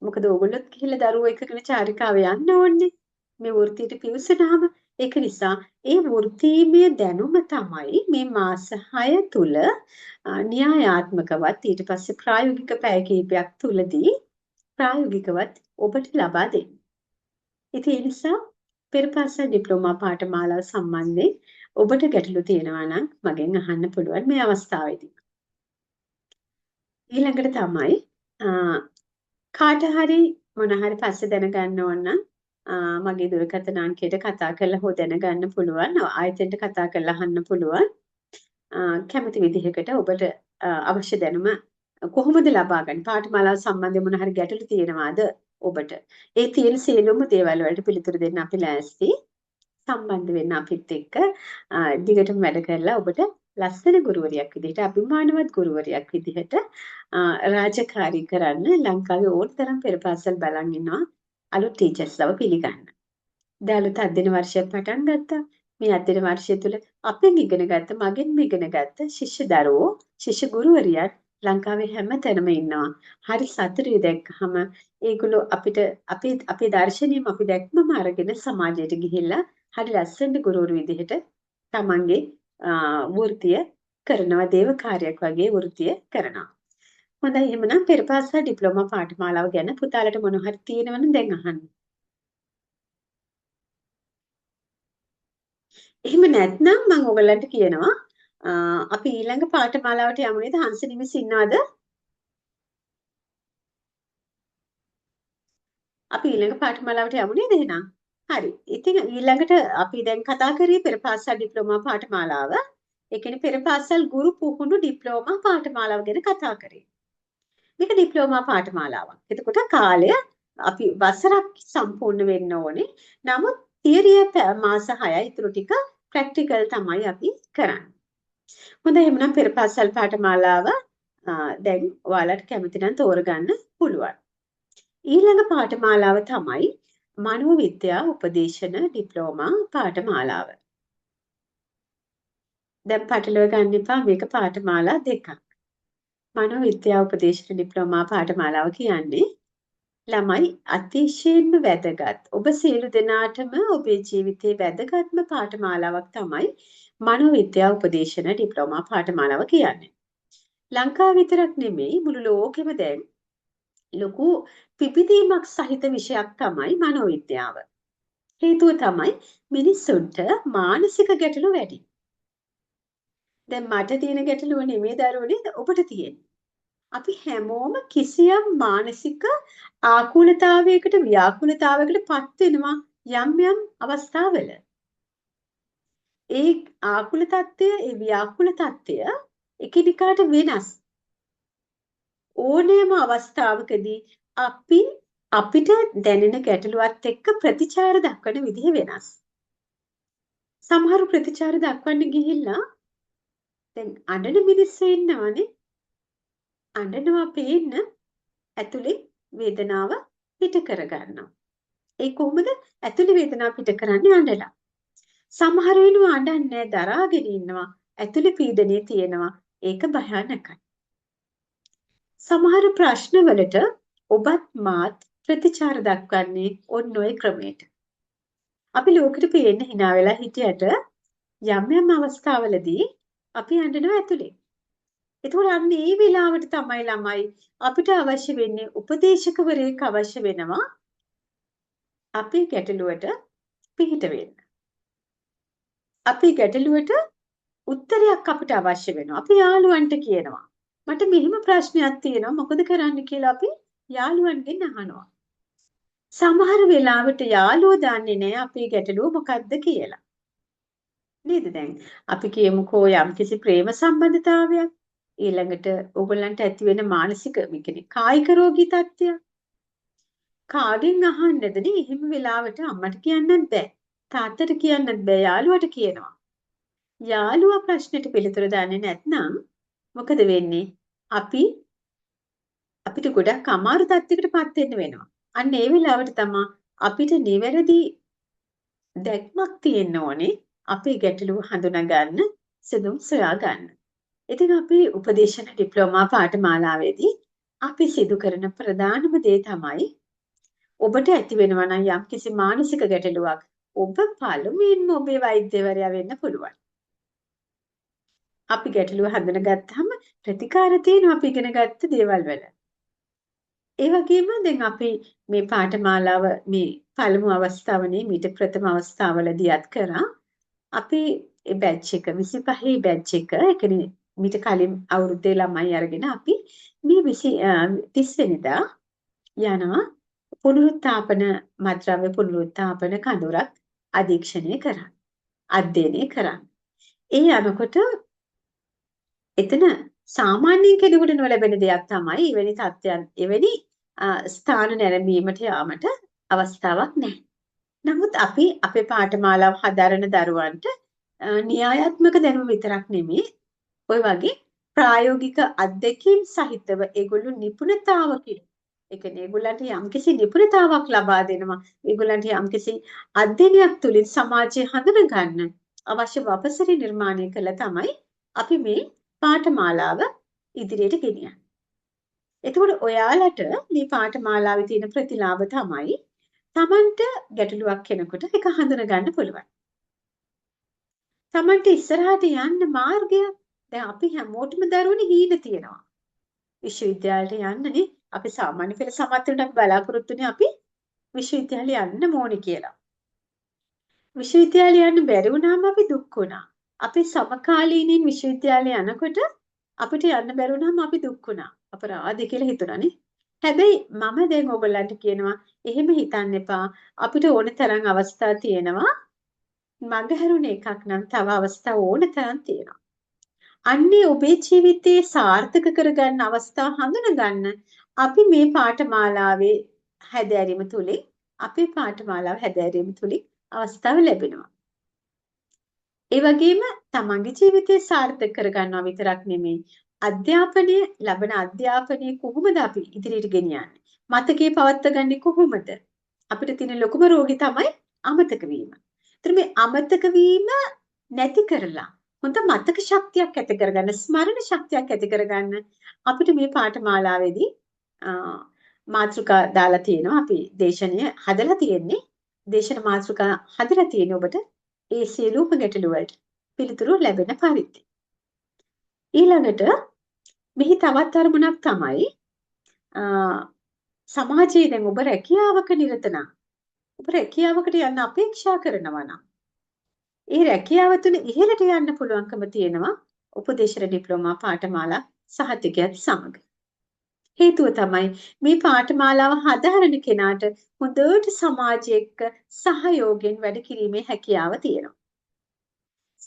මොකද ඕගොල්ලොත් ගිහිල්ලා දරුවෝ එක්කගෙන චාරිකාව යන්න ඕනේ. මේ වෘත්තියට පිවිසුනාම ඒක නිසා ඒ වෘත්තීමය දැනුම තමයි මේ මාස 6 තුල න්‍යායාත්මකවත් ඊට පස්සේ ප්‍රායෝගික පැය කිහිපයක් තුලදී ප්‍රායෝගිකවත් ඔබට ලබා දෙන්නේ. ඉතින් ඒ නිසා පෙර පාසල් ඩිප්ලෝමා පාඨමාලාව සම්බන්ධයෙන් ඔබට ගැටලු තියෙනවා නම් මගෙන් අහන්න පුළුවන් මේ අවස්ථාවේදී. ඊළඟට තමයි කාට හරි මොන හරි පස්සේ දැනගන්න ඕන නම් මගේ දුරකථන අංකයට කතා කරලා හෝ දැනගන්න පුළුවන්. ආයතනයට කතා කරලා අහන්න පුළුවන්. කැමති විදිහකට ඔබට අවශ්‍ය දැනුම කොහොමද ලබා ගන්න? පාඨමාලාව සම්බන්ධයෙන් මොන හරි ගැටලු තියෙනවාද ඔබට? ඒ තියෙන සියලුම දේවල් වලට පිළිතුරු දෙන්න අපි ලෑස්ති. සම්බන්ධ වෙන්න අපිත් එක්ක දිගටම වැඩ කරලා ඔබට ලස්සන ගුරුවරියක් විදිහට අභිමානවත් ගුරුවරියක් විදිහට රාජකාරී කරන්න ලංකාවේ ඕන තරම් පෙර පාසල් බලන් ඉන්නවා. අලුත් ටීචර්ස්ලව පිළිගන්න. දැන් අලුත් අධ්‍යයන වර්ෂයක් පටන් ගත්තා. මේ අධ්‍යයන වර්ෂය තුළ අපෙන් ඉගෙන ගත්ත, මගෙන්ම ඉගෙන ගත්ත ශිෂ්‍ය දරුවෝ, ශිෂ්‍ය ගුරුවරියත් ලංකාවේ හැම තැනම ඉන්නවා. හරි සතුටුයි දැක්කහම ඒගොල්ලෝ අපිට අපේ දර්ශනීයම අපි දැක්මම අරගෙන සමාජයට ගිහිල්ලා හරි ලස්සන ගුරුවරු විදිහට තමන්ගේ වෘත්තිය කරනවා, දේව කාර්යයක් වගේ වෘත්තිය කරනවා. හොඳයි එහෙනම් පෙර පාසල් ඩිප්ලෝමා පාඨමාලාව ගැන පුතාලට මොන හරි තියෙනවනම් දැන් අහන්න. එහෙම නැත්නම් මම ඔයගලන්ට කියනවා අපි ඊළඟ පාඨමාලාවට යමු නේද? හංස නිමිස් ඉන්නවද? අපි ඊළඟ පාඨමාලාවට යමු නේද එහෙනම්? හරි. ඉතින් ඊළඟට අපි දැන් කතා කරේ පෙර පාසල් ඩිප්ලෝමා පාඨමාලාව. ඒ කියන්නේ පෙර පාසල් ගුරු පුහුණු ඩිප්ලෝමා පාඨමාලාව ගැන කතා කරේ. මේක ඩිප්ලෝමා පාඨමාලාවක්. එතකොට කාලය අපි වසරක් සම්පූර්ණ වෙන්න ඕනේ. නමුත් තියරිය මාස 6යි ඉතුරු ටික ප්‍රැක්ටිකල් තමයි අපි කරන්නේ. හොඳයි එහෙනම් පෙරපාසල් පාඨමාලාව දැන් ඔයාලට කැමති නම් තෝරගන්න පුළුවන්. ඊළඟ පාඨමාලාව තමයි මනෝවිද්‍යා උපදේශන ඩිප්ලෝමා පාඨමාලාව. දැන් පටලව ගන්න එපා මේක පාඨමාලා දෙකක්. මනෝවිද්‍යා උපදේශන ඩිප්ලෝමා පාඨමාලාව කියන්නේ ළමයි අතිශයින්ම වැදගත්. ඔබ සියලු දෙනාටම ඔබේ ජීවිතයේ වැදගත්ම පාඨමාලාවක් තමයි මනෝවිද්‍යා උපදේශන ඩිප්ලෝමා පාඨමාලාව කියන්නේ. ලංකාව විතරක් නෙමෙයි මුළු ලෝකෙම දැන් ලොකු පිපිදීමක් සහිත විෂයක් තමයි මනෝවිද්‍යාව. හේතුව තමයි මිනිස්සුන්ට මානසික ගැටලු වැඩි. දැන් මට තියෙන ගැටලුව නෙමෙයි දරුවනේ ඔබට තියෙන්නේ. අපි හැමෝම කිසියම් මානසික ආකූලතාවයකට ව්‍යාකූලතාවයකට පත් වෙනවා යම් අවස්ථාවල. ඒ ආකූල తত্ত্বය ඒ ව්‍යාකූල తত্ত্বය එකිනෙකාට වෙනස්. ඕනෑම අවස්ථාවකදී අපිට දැනෙන ගැටලුවත් එක්ක ප්‍රතිචාර දක්වන විදිහ වෙනස්. සමහර ප්‍රතිචාර දක්වන්න ගිහිල්ලා දැන් අඬන මිනිස්සු ඉන්නවනේ. අඬනවා පේන්න ඇතුලේ වේදනාව පිට කරගන්නවා. ඒ කොහොමද ඇතුලේ වේදනාව පිට කරන්නේ අඬලා. සමහර වෙලාව අඬන්නේ දරාගෙන ඉන්නවා. ඇතුලේ පීඩනය තියෙනවා. ඒක භයානකයි. සමහර ප්‍රශ්නවලට ඔබත් මාත් ප්‍රතිචාර දක්වන්නේ ඔන්න ඔය ක්‍රමයට. අපි ලෝකෙට පේන්න hina වෙලා හිටියට යම් අවස්ථාවලදී අපි අඬනවා ඇතුලේ. ඒතකොට අන්න ඒ වෙලාවට තමයි ළමයි අපිට අවශ්‍ය වෙන්නේ උපදේශකවරයෙක් අවශ්‍ය වෙනවා අපේ ගැටලුවට පිහිට වෙන්න. අපේ ගැටලුවට උත්තරයක් අපිට අවශ්‍ය වෙනවා. අපි යාළුවන්ට කියනවා මට මෙහෙම ප්‍රශ්නයක් තියෙනවා මොකද කරන්න කියලා අපි යාළුවන්ගෙන් අහනවා. සමහර වෙලාවට යාළුවෝ දන්නේ නැහැ අපේ ගැටලුව මොකක්ද කියලා. නේද දැන් අපි කියමුකෝ යම්කිසි ප්‍රේම සම්බන්ධතාවයක් ඊළඟට ඕගොල්ලන්ට ඇති වෙන මානසික විකනේ කායික රෝගී තත්ත්වයක් කාගෙන් අහන්නද නේ එහෙම වෙලාවට අම්මට කියන්නත් බෑ තාත්තට කියන්නත් බෑ යාළුවට කියනවා යාළුවා ප්‍රශ්නෙට පිළිතුර දන්නේ නැත්නම් මොකද වෙන්නේ අපිට ගොඩක් අමාරු තත්යකටපත් වෙන්න වෙනවා අන්න ඒ වෙලාවට තමයි අපිට නිවැරදි දැක්මක් තියෙන්න ඕනේ අපේ ගැටලුව හඳුනා ගන්න සුදුම් සොයා ගන්න. ඉතින් අපි උපදේශන ඩිප්ලෝමා පාඨමාලාවේදී අපි සිදු කරන ප්‍රධානම දේ තමයි ඔබට ඇති වෙනවා නම් යම්කිසි මානසික ගැටලුවක් ඔබ පළමුවෙන්ම ඔබේ වෛද්‍යවරයා වෙන්න පුළුවන්. අපි ගැටලුව හඳුනාගත්තාම ප්‍රතිකාර තියෙනවා අපි ඉගෙනගත්ත දේවල් වල. ඒ වගේම දැන් අපි මේ පාඨමාලාව මේ පළමු අවස්ථාවනේ මීට ප්‍රථම අවස්ථාවලදීත් කරා අපි ඒ බැච් එක 25 බැච් එක ඒ කියන්නේ මීට කලින් අවුරුද්දේ ළමයි අරගෙන අපි මේ 30 වෙනිදා යනවා පුනරුත්ථාපන මත්ද්‍රව්‍ය පුනරුත්ථාපන කඳුරක් අධීක්ෂණය කරන්න. අධ්‍යයනය කරන්න. ඒ යනකොට එතන සාමාන්‍ය කෙනෙකුට නොලැබෙන දෙයක් තමයි එවැනි තත්ත්වයන් එවැනි ස්ථාන නැරඹීමට යාමට අවස්ථාවක් නැහැ. නමුත් අපි අපේ පාඨමාලාව හදාරන දරුවන්ට න්‍යායාත්මක දැනුම විතරක් නෙමෙයි ඔය වගේ ප්‍රායෝගික අත්දැකීම් සහිතව ඒගොල්ලෝ නිපුණතාවකින් ඒ කියන්නේ ඒගොල්ලන්ට යම්කිසි නිපුණතාවක් ලබා දෙනවා ඒගොල්ලන්ට යම්කිසි අධ්‍යයනයක් තුලින් සමාජය හඳුනා ගන්න අවශ්‍ය වපසරි නිර්මාණය කළා තමයි අපි මේ පාඨමාලාව ඉදිරියට ගෙනියන්නේ. එතකොට ඔයාලට මේ පාඨමාලාවේ තියෙන ප්‍රතිලාභ තමයි තමන්ට ගැටලුවක් කෙනකොට ඒක හඳුනා ගන්න පුළුවන්. තමන්ට ඉස්සරහට යන්න මාර්ගය දැන් අපි හැමෝටම දරුවනේ හීන තියෙනවා. විශ්වවිද්‍යාලයට යන්නනේ අපි සාමාන්‍ය පෙළ සමත් වෙනට අපි බලාපොරොත්තුනේ අපි විශ්වවිද්‍යාලය යන්න ඕනේ කියලා. විශ්වවිද්‍යාලය යන්න බැරි වුණාම අපි දුක් වුණා. අපි සමකාලීනින් විශ්වවිද්‍යාලය යනකොට අපිට යන්න බැරි වුණාම අපි දුක් වුණා. අපරාධය කියලා හිතුණානේ. හැබැයි මම දැන් ඔයගොල්ලන්ට කියනවා එහෙම හිතන්න එපා. අපිට ඕන තරම් අවස්ථා තියෙනවා. මගහැරුණ එකක් නම් තව අවස්ථා ඕන තරම් තියෙනවා. අන්නේ ඔබේ ජීවිතේ සාර්ථක කරගන්න අවස්ථා හඳුනා ගන්න අපි මේ පාඨමාලාවේ හැදෑරීම තුලින් අපේ පාඨමාලාව හැදෑරීම තුලින් අවස්ථාව ලැබෙනවා. ඒ වගේම තමන්ගේ ජීවිතය සාර්ථක කරගන්නවා විතරක් නෙමෙයි ලබන අධ්‍යාපනය කොහොමද අපි ඉදිරියට ගෙනියන්නේ? මතකයේ පවත්වාගන්නේ කොහොමද? අපිට තියෙන ලොකුම රෝගී තමයි අමතක වීම. ඒතර මේ අමතක වීම නැති කරලා හොඳ මතක ශක්තියක් ඇති කරගන්න, ස්මරණ ශක්තියක් ඇති කරගන්න අපිට මේ පාඨමාලාවේදී මාතෘකා දාලා තියෙනවා. අපි දේශනය හදලා තියෙන්නේ. දේශන මාතෘකා හදලා තියෙන්නේ ඔබට ඒ සියලුම ගැටලු වලට පිළිතුරු ලැබෙන පරිදි. ඊළඟට මෙහි තවත් අරමුණක් තමයි සමාජයේ දැන් ඔබ රැකියාවක නිරත නම් ඔබ රැකියාවකට යන්න අපේක්ෂා කරනවා නම් ඒ රැකියාව තුළ ඉහළට යන්න පුළුවන්කම තියෙනවා උපදේශන ඩිප්ලෝමා පාඨමාලා සහතිකයත් සමග. හේතුව තමයි මේ පාඨමාලාව හදාරන කෙනාට හොඳට සමාජය එක්ක සහයෝගයෙන් වැඩ කිරීමේ හැකියාව තියෙනවා.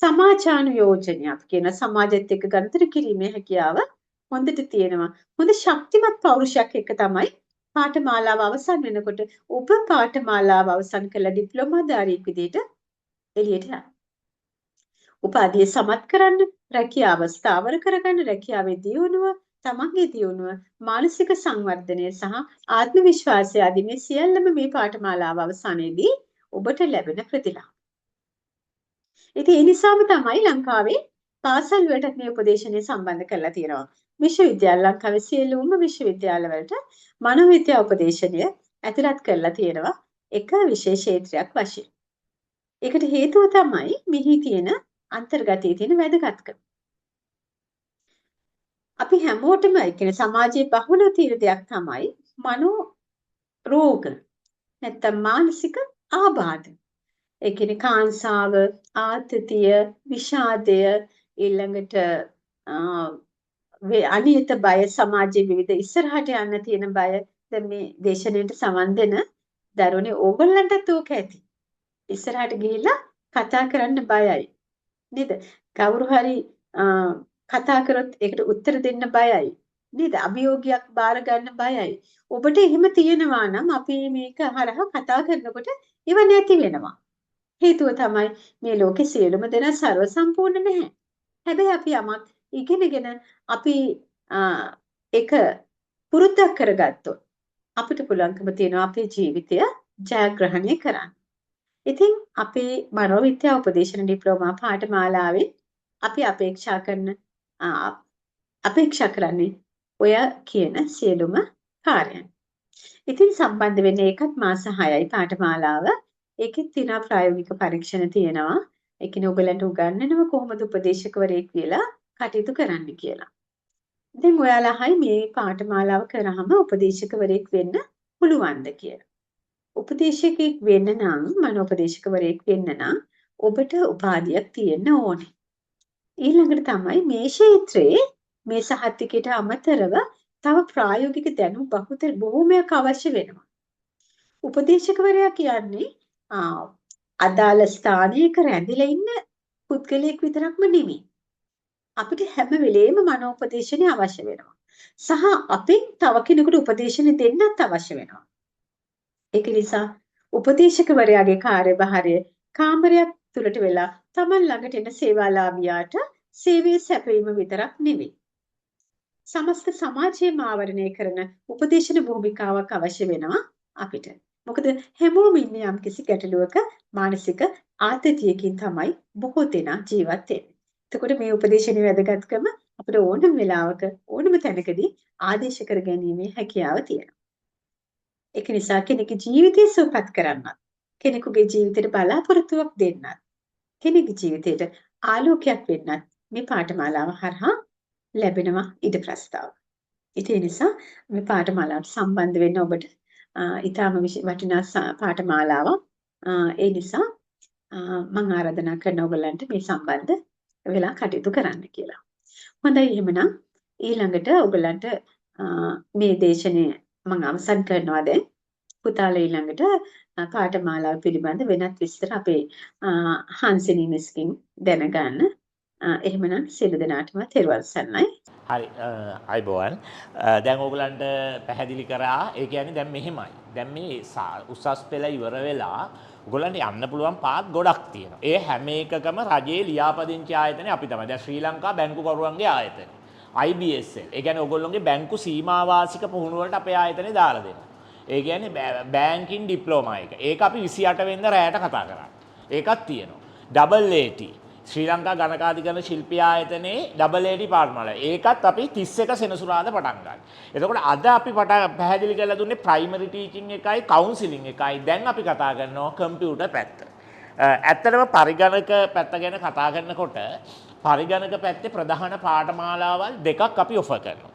සමාජානුයෝජනය අපි කියන සමාජයත් එක්ක ගනුදෙනු කිරීමේ හැකියාව හොඳට තියෙනවා. හොඳ ශක්තිමත් පෞරුෂයක් එක්ක තමයි පාඨමාලාව අවසන් වෙනකොට ඔබ පාඨමාලාව අවසන් කළ ඩිප්ලෝමාධාරියෙක් විදිහට එළියට යනවා. උපාධිය සමත් කරන්න, රැකියාව ස්ථාවර කරගන්න, රැකියාවේ දියුණුව, තමන්ගේ දියුණුව, මානසික සංවර්ධනය සහ ආත්ම විශ්වාසය ආදී මේ සියල්ලම මේ පාඨමාලාව අවසානයේදී ඔබට ලැබෙන ප්‍රතිලාභ. ඉතින් ඒ නිසාම තමයි ලංකාවේ පාසල් වලට මේ උපදේශනය සම්බන්ධ කරලා තියෙනවා. විශ්වවිද්‍යාල ලංකාවේ සියලුම විශ්වවිද්‍යාල වලට මනෝවිද්‍යා උපදේශනය ඇතුළත් කරලා තියෙනවා එක විශේෂ ක්ෂේත්‍රයක් වශයෙන්. ඒකට හේතුව තමයි මෙහි තියෙන අන්තර්ගතයේ තියෙන වැදගත්කම. අපි හැමෝටම කියන්නේ සමාජයේ බහුල තියෙන දෙයක් තමයි මනෝ රෝග නැත්නම් මානසික ආබාධ. ඒ කියන්නේ කාංසාව, ආතතිය, විෂාදය, ඊළඟට අනියත බය, සමාජයේ විවිධ ඉස්සරහට යන්න තියෙන බය. දැන් මේ දේශනෙට සමන් දෙන දරුවනේ ඕගොල්ලන්ටත් ඕක ඇති. ඉස්සරහට ගිහිල්ලා කතා කරන්න බයයි. නේද? කවුරු හරි කතා කරොත් ඒකට උත්තර දෙන්න බයයි. නේද? අභියෝගයක් බාර ගන්න බයයි. ඔබට එහෙම තියෙනවා නම් අපි මේක හරහා කතා කරනකොට ඒව නැති වෙනවා. හේතුව තමයි මේ ලෝකේ සියලුම දෙනා ਸਰව සම්පූර්ණ නැහැ. හැබැයි අපි යමක් ඉගෙනගෙන අපි ඒක පුරුද්දක් කරගත්තොත් අපිට පුළුවන්කම තියෙනවා අපේ ජීවිතය ජයග්‍රහණය කරන්න. ඉතින් අපේ මනෝවිද්‍යා උපදේශන ඩිප්ලෝමා පාඨමාලාවේ අපි අපේක්ෂා කරන්නේ ඔය කියන සියලුම කාර්යයන්. ඉතින් සම්බන්ධ වෙන්නේ ඒකත් මාස 6යි පාඨමාලාව. ඒකෙත් තියෙනවා ප්‍රායෝගික පරීක්ෂණ තියෙනවා. ඒ කියන්නේ ඔයගලන්ට උගන්වනවා කොහොමද උපදේශකවරයෙක් කියලා කටයුතු කරන්න කියලා. ඉතින් ඔයාලා හයි මේ පාඨමාලාව කරාම උපදේශකවරයෙක් වෙන්න පුළුවන්ද කියලා. උපදේශකයෙක් වෙන්න නම් මනෝපදේශකවරයෙක් වෙන්න නම් ඔබට උපාධියක් තියෙන්න ඕනේ. ඊළඟට තමයි මේ ක්ෂේත්‍රයේ මේ සහතිකයට අමතරව තව ප්‍රායෝගික දැනුම් බොහෝමයක් අවශ්‍ය වෙනවා. උපදේශකවරයා කියන්නේ අදාළ ස්ථානයක රැඳිලා ඉන්න පුද්ගලයෙක් විතරක්ම නෙමෙයි. අපිට හැම වෙලේම මනෝපදේශනය අවශ්‍ය වෙනවා. සහ අපෙන් තව කෙනෙකුට උපදේශන දෙන්නත් අවශ්‍ය වෙනවා. ඒක නිසා උපදේශකවරයාගේ කාර්යභාරය කාමරයක් තුලට වෙලා Taman ළඟට එන සේවාලාභියාට සේවයේ සැපයීම විතරක් නෙවෙයි. සමස්ත සමාජයම ආවරණය කරන උපදේශන භූමිකාවක් අවශ්‍ය වෙනවා අපිට. මොකද හැමෝම ඉන්නේ යම්කිසි ගැටලුවක මානසික ආතතියකින් තමයි බොහෝ දෙනා ජීවත් වෙන්නේ. එතකොට මේ උපදේශනයේ වැදගත්කම අපිට ඕනම වෙලාවක ඕනම තැනකදී ආදේශ කර ගැනීමේ හැකියාව තියෙනවා. ඒක නිසා කෙනෙකුගේ ජීවිතය සුවපත් කරන්නත්, කෙනෙකුගේ ජීවිතයට බලාපොරොත්තුවක් දෙන්නත්, කෙනෙකුගේ ජීවිතයට ආලෝකයක් වෙන්නත් මේ පාඨමාලාව හරහා ලැබෙනවා ඉඩ ප්‍රස්තාව. ඒ නිසා මේ පාඨමාලාවට සම්බන්ධ වෙන්න ඔබට ඊටාම වටිනා පාඨමාලාවක්. ඒ නිසා මම ආරාධනා කරන ඔයගලන්ට මේ සම්බන්ධ වෙලා කටයුතු කරන්න කියලා. හොඳයි එහෙමනම් ඊළඟට ඔයගලන්ට මේ දේශනය මම අවසන් කරනවා දැන්. පුතාලා ඊළඟට පාඨමාලාව පිළිබඳ වෙනත් විස්තර අපේ හාන්සිනි මිස්කින් දැනගන්න එහෙමනම් සියලු දෙනාටම තෙරුවන් සරණයි. හරි අයිබෝවන් දැන් ඕගලන්ට පැහැදිලි කරා ඒ කියන්නේ දැන් මෙහෙමයි. දැන් මේ උසස් පෙළ ඉවර වෙලා ඔයගලන්ට යන්න පුළුවන් පාත් ගොඩක් තියෙනවා. ඒ හැම එකකම රජයේ ලියාපදිංචි ආයතනය අපි තමයි. දැන් ශ්‍රී ලංකා බැංකු කරුවන්ගේ ආයතනය. IBSL. ඒ කියන්නේ ඔයගොල්ලෝගේ බැංකු සීමා වාර්ෂික පුහුණුව වලට අපේ ආයතනේ දාලා දෙනවා. ඒ කියන්නේ බැංකින් ඩිප්ලෝමා එක. ඒක අපි 28 වෙනිදා රැයට කතා කරා. ඒකක් තියෙනවා. AAT ශ්‍රී ලංකා ගණකාධිකරණ ශිල්පී ආයතනයේ AAT පාඨමාල. ඒකත් අපි 31 සෙනසුරාදා පටන් ගන්නවා. එතකොට අද අපි පැහැදිලි කරලා දුන්නේ ප්‍රයිමරි ටීචින් එකයි කවුන්සිලින් එකයි. දැන් අපි කතා කරනවා කම්පියුටර් පැත්ත. ඇත්තටම පරිගණක පැත්ත ගැන කතා කරනකොට පරිගණක පැත්තේ ප්‍රධාන පාඨමාලාවල් දෙකක් අපි ඔෆර් කරනවා.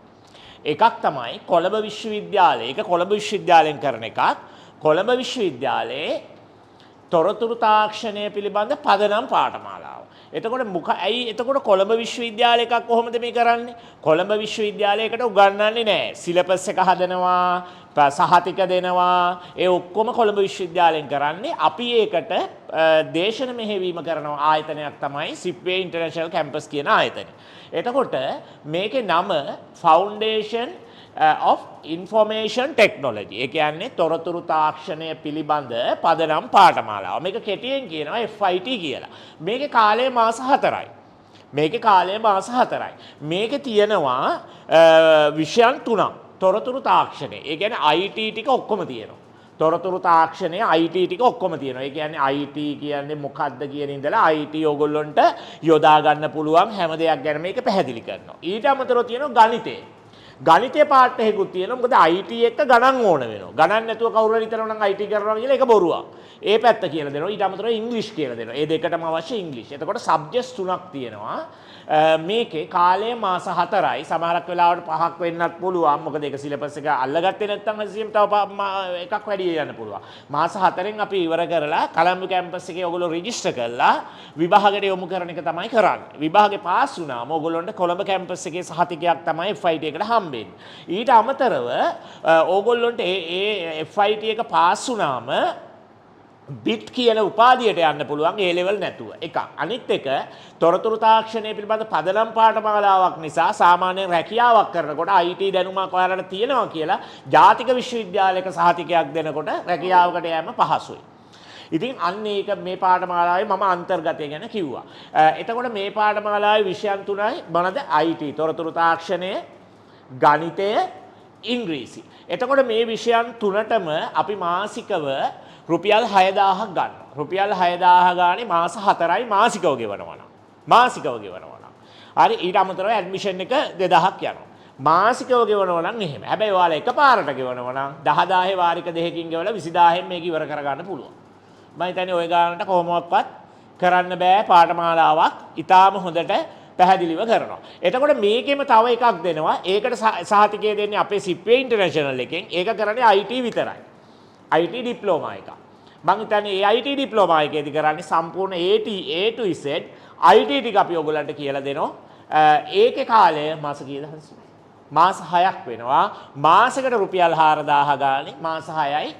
එකක් තමයි කොළඹ විශ්වවිද්‍යාලය. ඒක කොළඹ විශ්වවිද්‍යාලයෙන් කරන එකක්. කොළඹ විශ්වවිද්‍යාලයේ තොරතුරු තාක්ෂණය පිළිබඳ පදනම් පාඨමාලාව. එතකොට කොළඹ විශ්වවිද්‍යාලය එකක් කොහොමද මේ කරන්නේ? කොළඹ විශ්වවිද්‍යාලයකට උගන්වන්නේ නැහැ. සිලබස් එක හදනවා, සහතික දෙනවා. ඒ ඔක්කොම කොළඹ විශ්වවිද්‍යාලයෙන් කරන්නේ. අපි ඒකට දේශන මෙහෙවීම කරන ආයතනයක් තමයි සිප්වේ ඉන්ටර්නැෂනල් කැම්පස් කියන ආයතනය. එතකොට මේකේ නම ෆවුන්ඩේෂන් of information technology. ඒ කියන්නේ තොරතුරු තාක්ෂණය පිළිබඳ පදනම් පාඨමාලාව. මේක කෙටියෙන් කියනවා FIT කියලා. මේකේ කාලය මාස 4යි. මේකේ තියෙනවා විෂයන් 3ක්. තොරතුරු තාක්ෂණය. ඒ කියන්නේ IT ටික ඔක්කොම තියෙනවා. තොරතුරු තාක්ෂණය IT ටික ඔක්කොම තියෙනවා. ඒ කියන්නේ IT කියන්නේ මොකක්ද කියන ඉඳලා IT ඕගොල්ලොන්ට යොදා ගන්න පුළුවන් හැම දෙයක් ගැන මේක පැහැදිලි කරනවා. ඊට අමතරව තියෙනවා ගණිතය. ගණිතය පාඩ එකකුත් තියෙනවා. මොකද IT එක ගණන් ඕන වෙනවා. ගණන් නැතුව කවුරු හරි හිතනවා නම් IT කරනවා කියලා ඒක බොරුවක්. ඒ පැත්ත කියලා දෙනවා. ඊට අමතරව ඉංග්‍රීසි කියලා දෙනවා. ඒ දෙකටම අවශ්‍ය ඉංග්‍රීසි. එතකොට සබ්ජෙක්ට්ස් 3ක් තියෙනවා. මේකේ කාලය මාස 4යි. සමහරක් වෙලාවට 5ක් වෙන්නත් පුළුවන්. මොකද ඒක සිලබස් එක අල්ලගත්තේ නැත්නම් හසියම් තව එකක් වැඩි යන්න පුළුවන්. මාස 4න් අපි ඉවර කරලා කොළඹ කැම්පස් එකේ ඔයගොල්ලෝ රෙජිස්ටර් කරලා විභාගයට යොමු කරන එක තමයි කරන්නේ. විභාගේ පාස් වුණාම ඔයගොල්ලන්ට කොළඹ කැම්පස් එකේ සහතිකයක් තමයි FIT එකට හම්බෙන්නේ. ඊට අමතරව ඕගොල්ලොන්ට ඒ FIT එක පාස් වුණාම බිට් කියන උපාධියට යන්න පුළුවන් ඒ ලෙවල් නැතුව. එකක්. අනිත් එක තොරතුරු තාක්ෂණය පිළිබඳ පදනම් පාඨමාලාවක් නිසා සාමාන්‍යයෙන් රැකියාවක් කරනකොට IT දැනුමක් ඔයාලට තියෙනවා කියලා ජාතික විශ්වවිද්‍යාලයක සහතිකයක් දෙනකොට රැකියාවකට යෑම පහසුයි. ඉතින් අන්න ඒක මේ පාඨමාලාවේ මම අන්තර්ගතය ගැන කිව්වා. එතකොට මේ පාඨමාලාවේ විෂයන් 3යි මොනවද? IT තොරතුරු තාක්ෂණය, ගණිතය, ඉංග්‍රීසි. එතකොට මේ විෂයන් 3ටම අපි මාසිකව රුපියල් 6000ක් ගන්නවා. රුපියල් 6000 ගානේ මාස 4යි මාසිකව ගෙවනවා. හරි ඊට අමතරව ඇඩ්මිෂන් එක 2000ක් යනවා. මාසිකව ගෙවනවා නම් එහෙම. හැබැයි ඔයාලා එකපාරට ගෙවනවා නම් 10000 වාරික දෙකකින් ගෙවලා 20000න් මේක ඉවර කරගන්න පුළුවන්. මම හිතන්නේ ওই ගානට කොහොමවත් කරන්න බෑ පාඨමාලාවක්. ඊටාම හොඳට පැහැදිලිව කරනවා. එතකොට මේකෙම තව එකක් දෙනවා. ඒකට සහතිකය දෙන්නේ අපේ සිප්වේ ඉන්ටර්නැෂනල් එකෙන්. ඒක කරන්නේ IT විතරයි. IT ඩිප්ලෝමා එක. මම හිතන්නේ ඒ IT ඩිප්ලෝමා එකේදී කරන්නේ සම්පූර්ණ A to Z IT ටික අපි ඔයගොල්ලන්ට කියලා දෙනවා. ඒකේ කාලය මාස කීයද? මාස 6ක් වෙනවා. මාසෙකට රුපියල් 4000 ගානේ මාස 6යි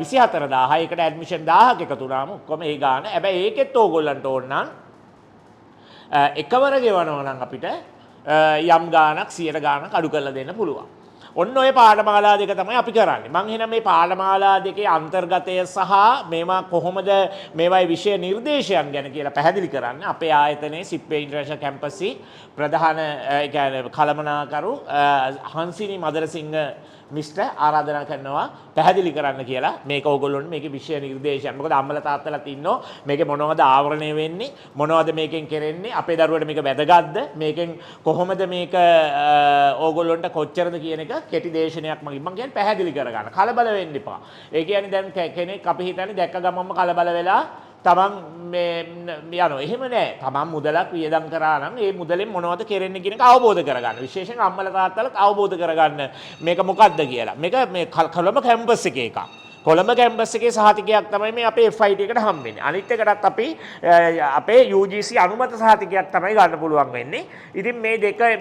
24000. ඒකට ඇඩ්මිෂන් 1000ක් එකතු වුණාම ඔක්කොම ඒ ගාන. හැබැයි ඒකෙත් ඕගොල්ලන්ට ඕන නම් එකවර ගෙවනවා නම් අපිට යම් ගාණක් 100 ගාණක් අඩු කරලා දෙන්න පුළුවන්. ඔන්න ඔය පාඨමාලා දෙක තමයි අපි කරන්නේ. මම එහෙනම් මේ පාඨමාලා දෙකේ අන්තර්ගතය සහ මේවා කොහොමද මේවායි විෂය නිර්දේශයන් ගැන කියලා පැහැදිලි කරන්න අපේ ආයතනයේ සිප්වේ ඉන්ටර්නැෂනල් කැම්පස්යේ ප්‍රධාන ඒ කියන්නේ කළමනාකරු හංසිනි මදරසිංහ මිස්ටර් ආරාධනා කරනවා පැහැදිලි කරන්න කියලා මේක ඕගොල්ලොන්ට මේකේ විෂය නිර්දේශයන්. මොකද අම්මලා තාත්තලාත් ඉන්නෝ මේකේ මොනවද ආවරණය වෙන්නේ මොනවද මේකෙන් කරන්නේ අපේ දරුවට මේක වැදගත්ද මේකෙන් කොහොමද මේක ඕගොල්ලොන්ට කොච්චරද කියන එක කෙටි දේශනයක් මම කියන්නේ පැහැදිලි කරගන්න. කලබල වෙන්න එපා. ඒ කියන්නේ දැන් කෙනෙක් අපි හිතන්නේ දැක්ක ගමන්ම කලබල වෙලා තමන් මේ යනවා. එහෙම නෑ. තමන් මුදලක් වියදම් කරා නම් ඒ මුදලෙන් මොනවද කරන්නේ කියන එක අවබෝධ කරගන්න. විශේෂයෙන් අම්මලා තාත්තලා අවබෝධ කරගන්න මේක මොකක්ද කියලා. මේක මේ කොළඹ කැම්පස් එකේ එකක්. කොළඹ කැම්පස් එකේ සහතිකයක් තමයි මේ අපේ FIT එකට හම්බෙන්නේ. අනිත් එකටත් අපි අපේ UGC අනුමත සහතිකයක් තමයි ගන්න පුළුවන් වෙන්නේ. ඉතින් මේ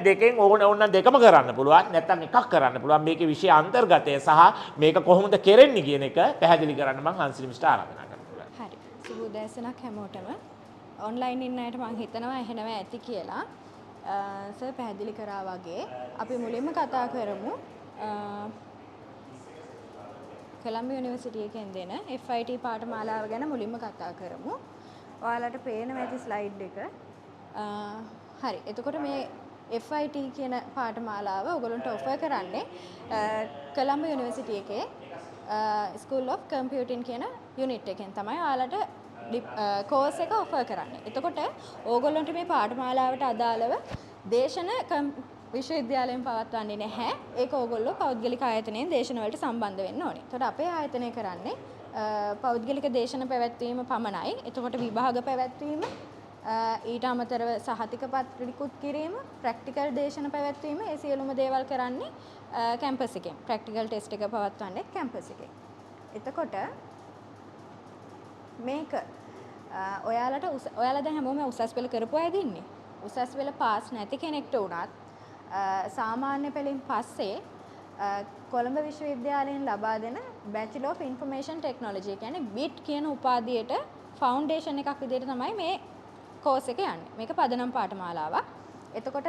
දෙකෙන් ඕන දෙකම කරන්න පුළුවන්. නැත්නම් එකක් කරන්න පුළුවන්. මේකේ විෂය අන්තර්ගතය සහ මේක කොහොමද කරන්නේ කියන එක පැහැදිලි කරන්න මම හංසිනි මිස්ටර් ආරාධනා කරනවා. හරි. සුබ උදෑසනක් හැමෝටම. ඔන්ලයින් ඉන්න අයට මම හිතනවා එහෙනවා ඇති කියලා. සර් පැහැදිලි කරා වගේ අපි මුලින්ම කතා කරමු කොළඹ යුනිවර්සිටි එකෙන් දෙන FIT පාඨමාලාව ගැන මුලින්ම කතා කරමු. ඔයාලට පේනවා ඇති ස්ලයිඩ් එක. හරි. එතකොට මේ FIT කියන පාඨමාලාව ඔයගොල්ලන්ට ඔෆර් කරන්නේ කොළඹ යුනිවර්සිටි එකේ School of Computing කියන යුනිට් එකෙන් තමයි ඔයාලට කෝස් එක ඔෆර් කරන්නේ. එතකොට ඕගොල්ලන්ට මේ පාඨමාලාවට අදාළව දේශන විශ්වවිද්‍යාලයෙන් පවත්වන්නේ නැහැ. ඒක ඕගොල්ලෝ පෞද්ගලික ආයතනයෙන් දේශන වලට සම්බන්ධ වෙන්න ඕනේ. එතකොට අපේ ආයතනය කරන්නේ පෞද්ගලික දේශන පැවැත්වීම පමණයි. එතකොට විභාග පැවැත්වීම ඊට අමතරව සහතික පත්‍ර නිකුත් කිරීම, ප්‍රැක්ටිකල් දේශන පැවැත්වීම, ඒ සියලුම දේවල් කරන්නේ කැම්පස් එකෙන්. ප්‍රැක්ටිකල් ටෙස්ට් එක පවත්වන්නේ කැම්පස් එකෙන්. එතකොට මේක ඔයාලා දැන් හැමෝම උසස් පෙළ කරපු අයද ඉන්නේ. උසස් පෙළ පාස් නැති කෙනෙක්ට උනත් සාමාන්‍ය පෙළින් පස්සේ කොළඹ විශ්වවිද්‍යාලයෙන් ලබා දෙන Bachelor of Information Technology කියන්නේ BIT කියන උපාධියට ෆවුන්ඩේෂන් එකක් විදිහට තමයි මේ කෝස් එක යන්නේ. මේක පදනම් පාඨමාලාවක්. එතකොට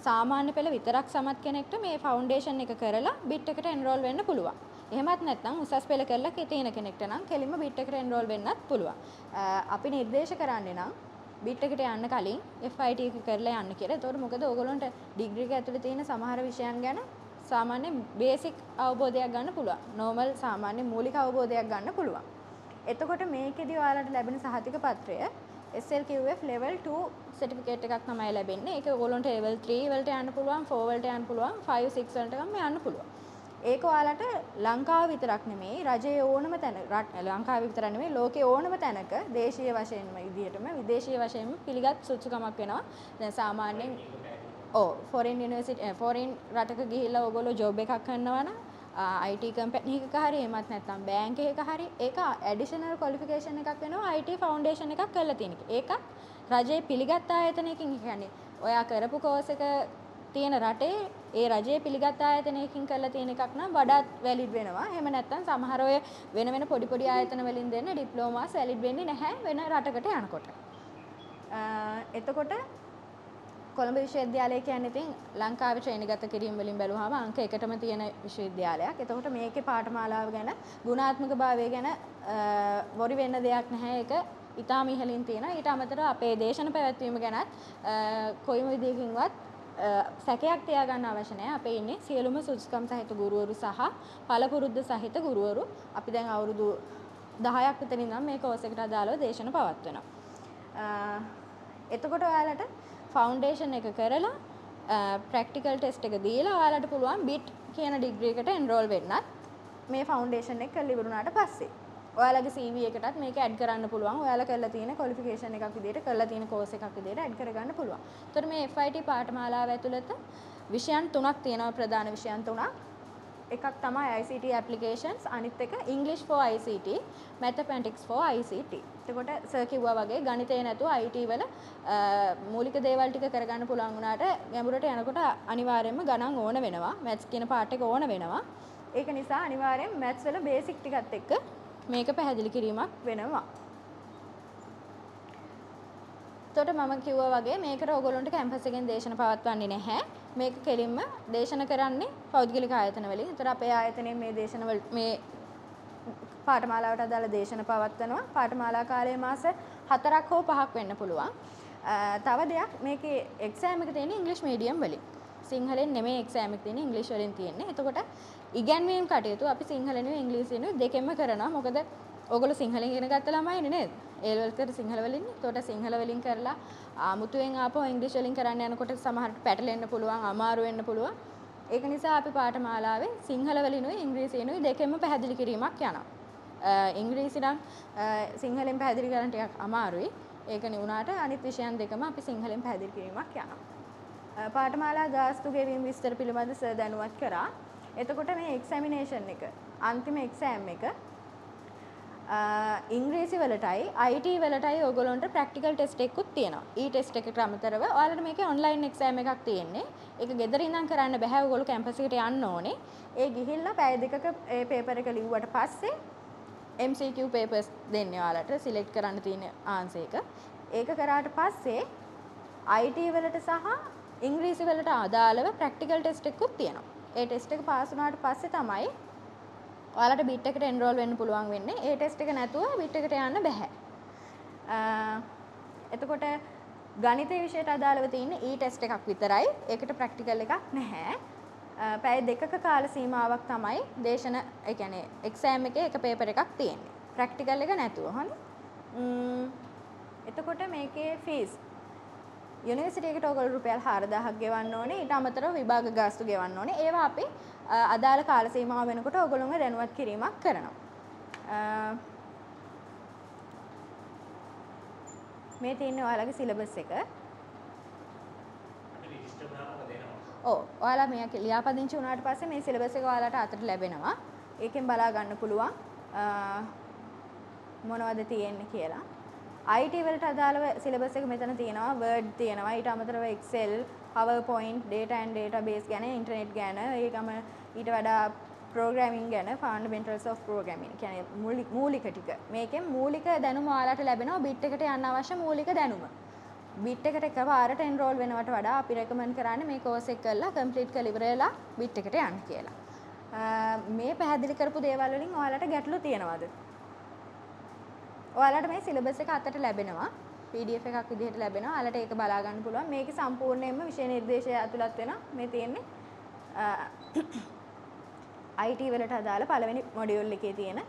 සාමාන්‍ය පෙළ විතරක් සමත් කෙනෙක්ට මේ ෆවුන්ඩේෂන් එක කරලා BIT එකට එන්රෝල් වෙන්න පුළුවන්. එහෙමත් නැත්නම් උසස් පෙළ කරලා තියෙන කෙනෙක්ට නම් කෙලින්ම BIT එකට එන්රෝල් වෙන්නත් පුළුවන්. අපි නිර්දේශ කරන්නේ නම් BIT එකට යන්න කලින් FIT එක කරලා යන්න කියලා. ඒතකොට මොකද ඕගොල්ලන්ට ඩිග්‍රී එක ඇතුලේ තියෙන සමහර විෂයන් ගැන සාමාන්‍ය බේසික් අවබෝධයක් ගන්න පුළුවන්. නෝමල් සාමාන්‍ය මූලික අවබෝධයක් ගන්න පුළුවන්. එතකොට මේකෙදි ඔයාලට ලැබෙන සහතික පත්‍රය SLQF level 2 certificate එකක් තමයි ලැබෙන්නේ. ඒක ඕගොල්ලන්ට level 3 වලට යන්න පුළුවන්, 4 වලට යන්න පුළුවන්, 5 6 වලට ගම යන්න පුළුවන්. ඒක ඔයාලට ලංකාව විතරක් නෙමෙයි රජයේ ඕනම තැන ලංකාව විතරක් නෙමෙයි ලෝකයේ ඕනම තැනක දේශීය වශයෙන්ම විදිහටම විදේශීය වශයෙන්ම පිළිගත් සුසුකමක් වෙනවා. දැන් සාමාන්‍යයෙන් ෆොරින් රටක ගිහිල්ලා ඔයගොල්ලෝ ජොබ් එකක් කරනවා නම් IT කම්පැනි එකක හරි එහෙමත් නැත්නම් බැංක් එකක හරි ඒක ඇඩිෂනල් ක්වොලිෆිකේෂන් එකක් වෙනවා IT ෆවුන්ඩේෂන් එකක් කරලා තියෙන එක. ඒක රජයේ පිළිගත් ආයතනයකින් කියන්නේ ඔයා කරපු කෝස් එක තියෙන රටේ ඒ රජයේ පිළිගත් ආයතනයකින් කරලා තියෙන එකක් නම් වඩාත් වැලිඩ් වෙනවා. එහෙම නැත්නම් සමහර ඔය වෙන පොඩි පොඩි ආයතන වලින් දෙන්න ඩිප්ලෝමාස් වැලිඩ් වෙන්නේ නැහැ වෙන රටකට යනකොට. එතකොට කොළඹ විශ්වවිද්‍යාලය කියන්නේ ඉතින් ලංකාවේ ශ්‍රේණිගත කිරීම වලින් බැලුවාම අංක 1ටම තියෙන විශ්වවිද්‍යාලයක්. එතකොට මේකේ පාඨමාලාව ගැන ගුණාත්මක භාවය ගැන වොරි වෙන්න දෙයක් නැහැ. ඒක ඉතාම ඉහළින් තියෙනවා. ඊට අමතරව අපේ දේශන පැවැත්වීම ගැනත් කොයිම විදියකින්වත් සැකයක් තියාගන්න අවශ්‍ය නැහැ. අපේ ඉන්නේ සියලුම සුදුසුකම් සහිත ගුරුවරු සහ පළපුරුද්ද සහිත ගුරුවරු. අපි දැන් අවුරුදු 10ක් විතර ඉඳන් මේ කෝස් එකට අදාළව දේශන පවත්වනවා. එතකොට ඔයාලට ෆවුන්ඩේෂන් එක කරලා ප්‍රැක්ටිකල් ටෙස්ට් එක දීලා ඔයාලට පුළුවන් BIT කියන ඩිග්‍රී එකට එන්රෝල් වෙන්නත් මේ ෆවුන්ඩේෂන් එක කරලා ඉවරුනාට පස්සේ. ඔයාලගේ CV එකටත් මේක ඇඩ් කරන්න පුළුවන්. ඔයාලා කරලා තියෙන ක්වොලිෆිකේෂන් එකක් විදිහට කරලා තියෙන කෝස් එකක් විදිහට ඇඩ් කරගන්න පුළුවන්. ඒතර මේ FIT පාඨමාලාව ඇතුළත විෂයන් 3ක් තියෙනවා ප්‍රධාන විෂයන් 3ක්. එකක් තමයි ICT applications අනිත් එක English for ICT, mathematics for ICT. එතකොට සර් කිව්වා වගේ ගණිතේ නැතුව IT වල මූලික දේවල් ටික කරගන්න පුළුවන් වුණාට ගැඹුරට යනකොට අනිවාර්යයෙන්ම ගණන් ඕන වෙනවා. maths කියන පාර්ට් එක ඕන වෙනවා. ඒක නිසා අනිවාර්යයෙන් maths වල බේසික් ටිකත් එක්ක මේක පැහැදිලි කිරීමක් වෙනවා. එතකොට මම කිව්වා වගේ මේකට ඕගොල්ලන්ට කැම්පස් එකෙන් දේශන පවත්වන්නේ නැහැ. මේක කෙලින්ම දේශන කරන්නේ පෞද්ගලික ආයතන වලින්. ඒතර අපේ ආයතනයේ මේ දේශන මේ පාඨමාලාවට අදාළ දේශන පවත්වනවා. පාඨමාලා කාලය මාස 4ක් හෝ 5ක් වෙන්න පුළුවන්. තව දෙයක් මේකේ එක්සෑම් එක තියෙන්නේ ඉංග්‍රීසි මීඩියම් වලින්. සිංහලෙන් නෙමෙයි එක්සෑම් එක තියෙන්නේ ඉංග්‍රීසි වලින් තියෙන්නේ. එතකොට ඉගැන්වීම් කටයුතු අපි සිංහලෙන් ඉංග්‍රීසියෙන් දෙකෙන්ම කරනවා. මොකද ඕගොල්ලෝ සිංහලෙන් ඉගෙන ගත්ත ළමයිනේ නේද? ඒ ලෙවල් එකට සිංහල වලින්. එතකොට සිංහල වලින් කරලා ආමුතුවෙන් ආපහු ඉංග්‍රීසි වලින් කරන්න යනකොට සමහරට පැටලෙන්න පුළුවන්, අමාරු වෙන්න පුළුවන්. ඒක නිසා අපි පාඨමාලාවේ සිංහල වලිනුයි ඉංග්‍රීසියෙනුයි දෙකෙන්ම පැහැදිලි කිරීමක් යනවා. ඉංග්‍රීසි නම් සිංහලෙන් පැහැදිලි කරන්න ටිකක් අමාරුයි. ඒක නුනාට අනිත් විෂයන් දෙකම අපි සිංහලෙන් පැහැදිලි කිරීමක් යනවා. පාඨමාලා ගාස්තු ගෙවීම විස්තර පිළිබඳ සර් දැනුවත් කරා. එතකොට මේ එක්සැමිනේෂන් එක අන්තිම එක්සෑම් එක ඉංග්‍රීසි වලටයි IT වලටයි ඔයගොල්ලන්ට ප්‍රැක්ටිකල් ටෙස්ට් එකකුත් තියෙනවා. ඊ ටෙස්ට් එකට අමතරව ඔයාලට මේකේ ඔන්ලයින් එක්සෑම් එකක් තියෙන්නේ. ඒක ගෙදර ඉඳන් කරන්න බෑ. ඔයගොල්ලෝ කැම්පස් එකට යන්න ඕනේ. ඒ ගිහිල්ලා පැය දෙකක ඒ පේපර් එක ලිව්වට පස්සේ MCQ papers දෙන්නේ ඔයාලට select කරන්න තියෙන answer එක. ඒක කරාට පස්සේ IT වලට සහ ඉංග්‍රීසි වලට අදාළව practical test එකකුත් තියෙනවා. ඒ test එක පාස් වුණාට පස්සේ තමයි ඔයාලට bit එකට enroll වෙන්න පුළුවන් වෙන්නේ. ඒ test එක නැතුව bit එකට යන්න බෑ. එතකොට ගණිතය විෂයට අදාළව තියෙන test එකක් විතරයි. ඒකට practical එකක් නැහැ. පැය 2ක කාල සීමාවක් තමයි දේශන ඒ කියන්නේ exam එකේ එක paper එකක් තියෙන්නේ. practical එක නැතුව. හරි? එතකොට මේකේ fees යුනිවර්සිටි එකට ඔයගොල්ලෝ රුපියල් 4000ක් ගෙවන්න ඕනේ. ඊට අමතරව විභාග ගාස්තු ගෙවන්න ඕනේ. ඒවා අපි අදාළ කාල සීමාව වෙනකොට ඔයගොල්ලෝම දැනුවත් කිරීමක් කරනවා. මේ තියෙන්නේ ඔයාලගේ සිලබස් එක. ඔව් ඔයාලා මේක ලියාපදිංචි වුණාට පස්සේ මේ සිලබස් එක ඔයාලට අතට ලැබෙනවා. ඒකෙන් බලා ගන්න පුළුවන් මොනවද තියෙන්නේ කියලා. IT වලට අදාළව සිලබස් එක මෙතන තියෙනවා. Word තියෙනවා. ඊට අමතරව Excel, PowerPoint, data and database ගැන, internet ගැන, ඒකම ඊට වඩා programming ගැන, fundamentals of programming කියන්නේ මූලික ටික. මේකෙන් මූලික දැනුම ඔයාලට ලැබෙනවා bit එකට යන්න අවශ්‍ය මූලික දැනුම. bit එකට එකපාරට enroll වෙනවට වඩා අපි recommend කරන්නේ මේ course එක කරලා complete කරලා ඉවරලා bit එකට යන්න කියලා. මේ පැහැදිලි කරපු දේවල් වලින් ඔයාලට ගැටලු තියෙනවද? ඔයාලට මේ සිලබස් එක අතට ලැබෙනවා. PDF එකක් විදිහට ලැබෙනවා. ඔයාලට ඒක බලා ගන්න පුළුවන්. මේකේ සම්පූර්ණයෙන්ම විෂය නිර්දේශය ඇතුළත් වෙනවා. මේ තියෙන්නේ IT වලට අදාළ පළවෙනි මොඩියුල් එකේ තියෙන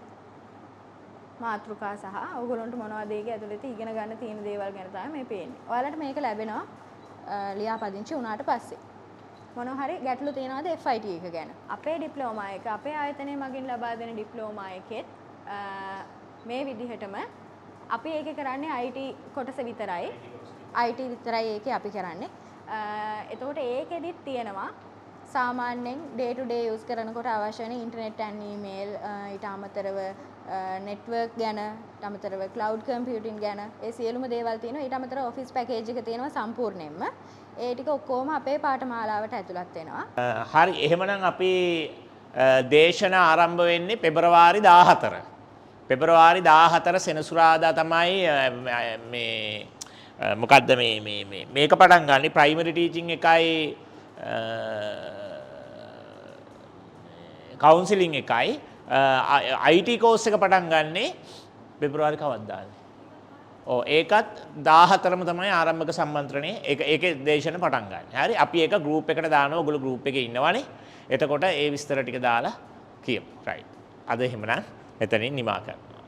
මාතෘකා සහ ඔයගොල්ලන්ට මොනවද ඒකේ ඇතුළත ඉගෙන ගන්න තියෙන දේවල් ගැන තමයි මේ පේන්නේ. ඔයාලට මේක ලැබෙනවා ලියාපදිංචි වුණාට පස්සේ. මොනවා හරි ගැටලු තියෙනවද FIT එක ගැන? අපේ ඩිප්ලෝමා එක අපේ ආයතනය මගින් ලබා දෙන ඩිප්ලෝමා එකෙත් මේ විදිහටම අපි ඒකේ කරන්නේ IT කොටස විතරයි. IT විතරයි ඒකේ අපි කරන්නේ. එතකොට ඒකෙදිත් තියෙනවා සාමාන්‍යයෙන් day to day use කරනකොට අවශ්‍ය වෙන internet and email ඊට අමතරව network ගැන ඊට අමතරව cloud computing ගැන ඒ සියලුම දේවල් තියෙනවා. ඊට අමතරව office package එක තියෙනවා සම්පූර්ණයෙන්ම. ඒ ටික ඔක්කොම අපේ පාඨමාලාවට ඇතුළත් වෙනවා. හරි එහෙමනම් අපි දේශන ආරම්භ වෙන්නේ පෙබරවාරි 14. පෙබරවාරි 14 සෙනසුරාදා තමයි මේ මොකද්ද මේක පටන් ගන්න ප්‍රයිමරි ටීචින් එකයි කවුන්සිලින් එකයි IT කෝස් එක පටන් ගන්නේ පෙබරවාරි කවද්දාද? ඔව් ඒකත් 14ම තමයි ආරම්භක සම්මන්ත්‍රණය. ඒකේ දේශන පටන් ගන්න. හරි අපි ඒක ගෲප් එකට දානවා. ඔයගොල්ලෝ ගෲප් එකේ ඉන්නවනේ. එතකොට ඒ විස්තර ටික දාලා කියමු. රයිට්. අද එහෙමනම් එතනින් නිමා කරනවා.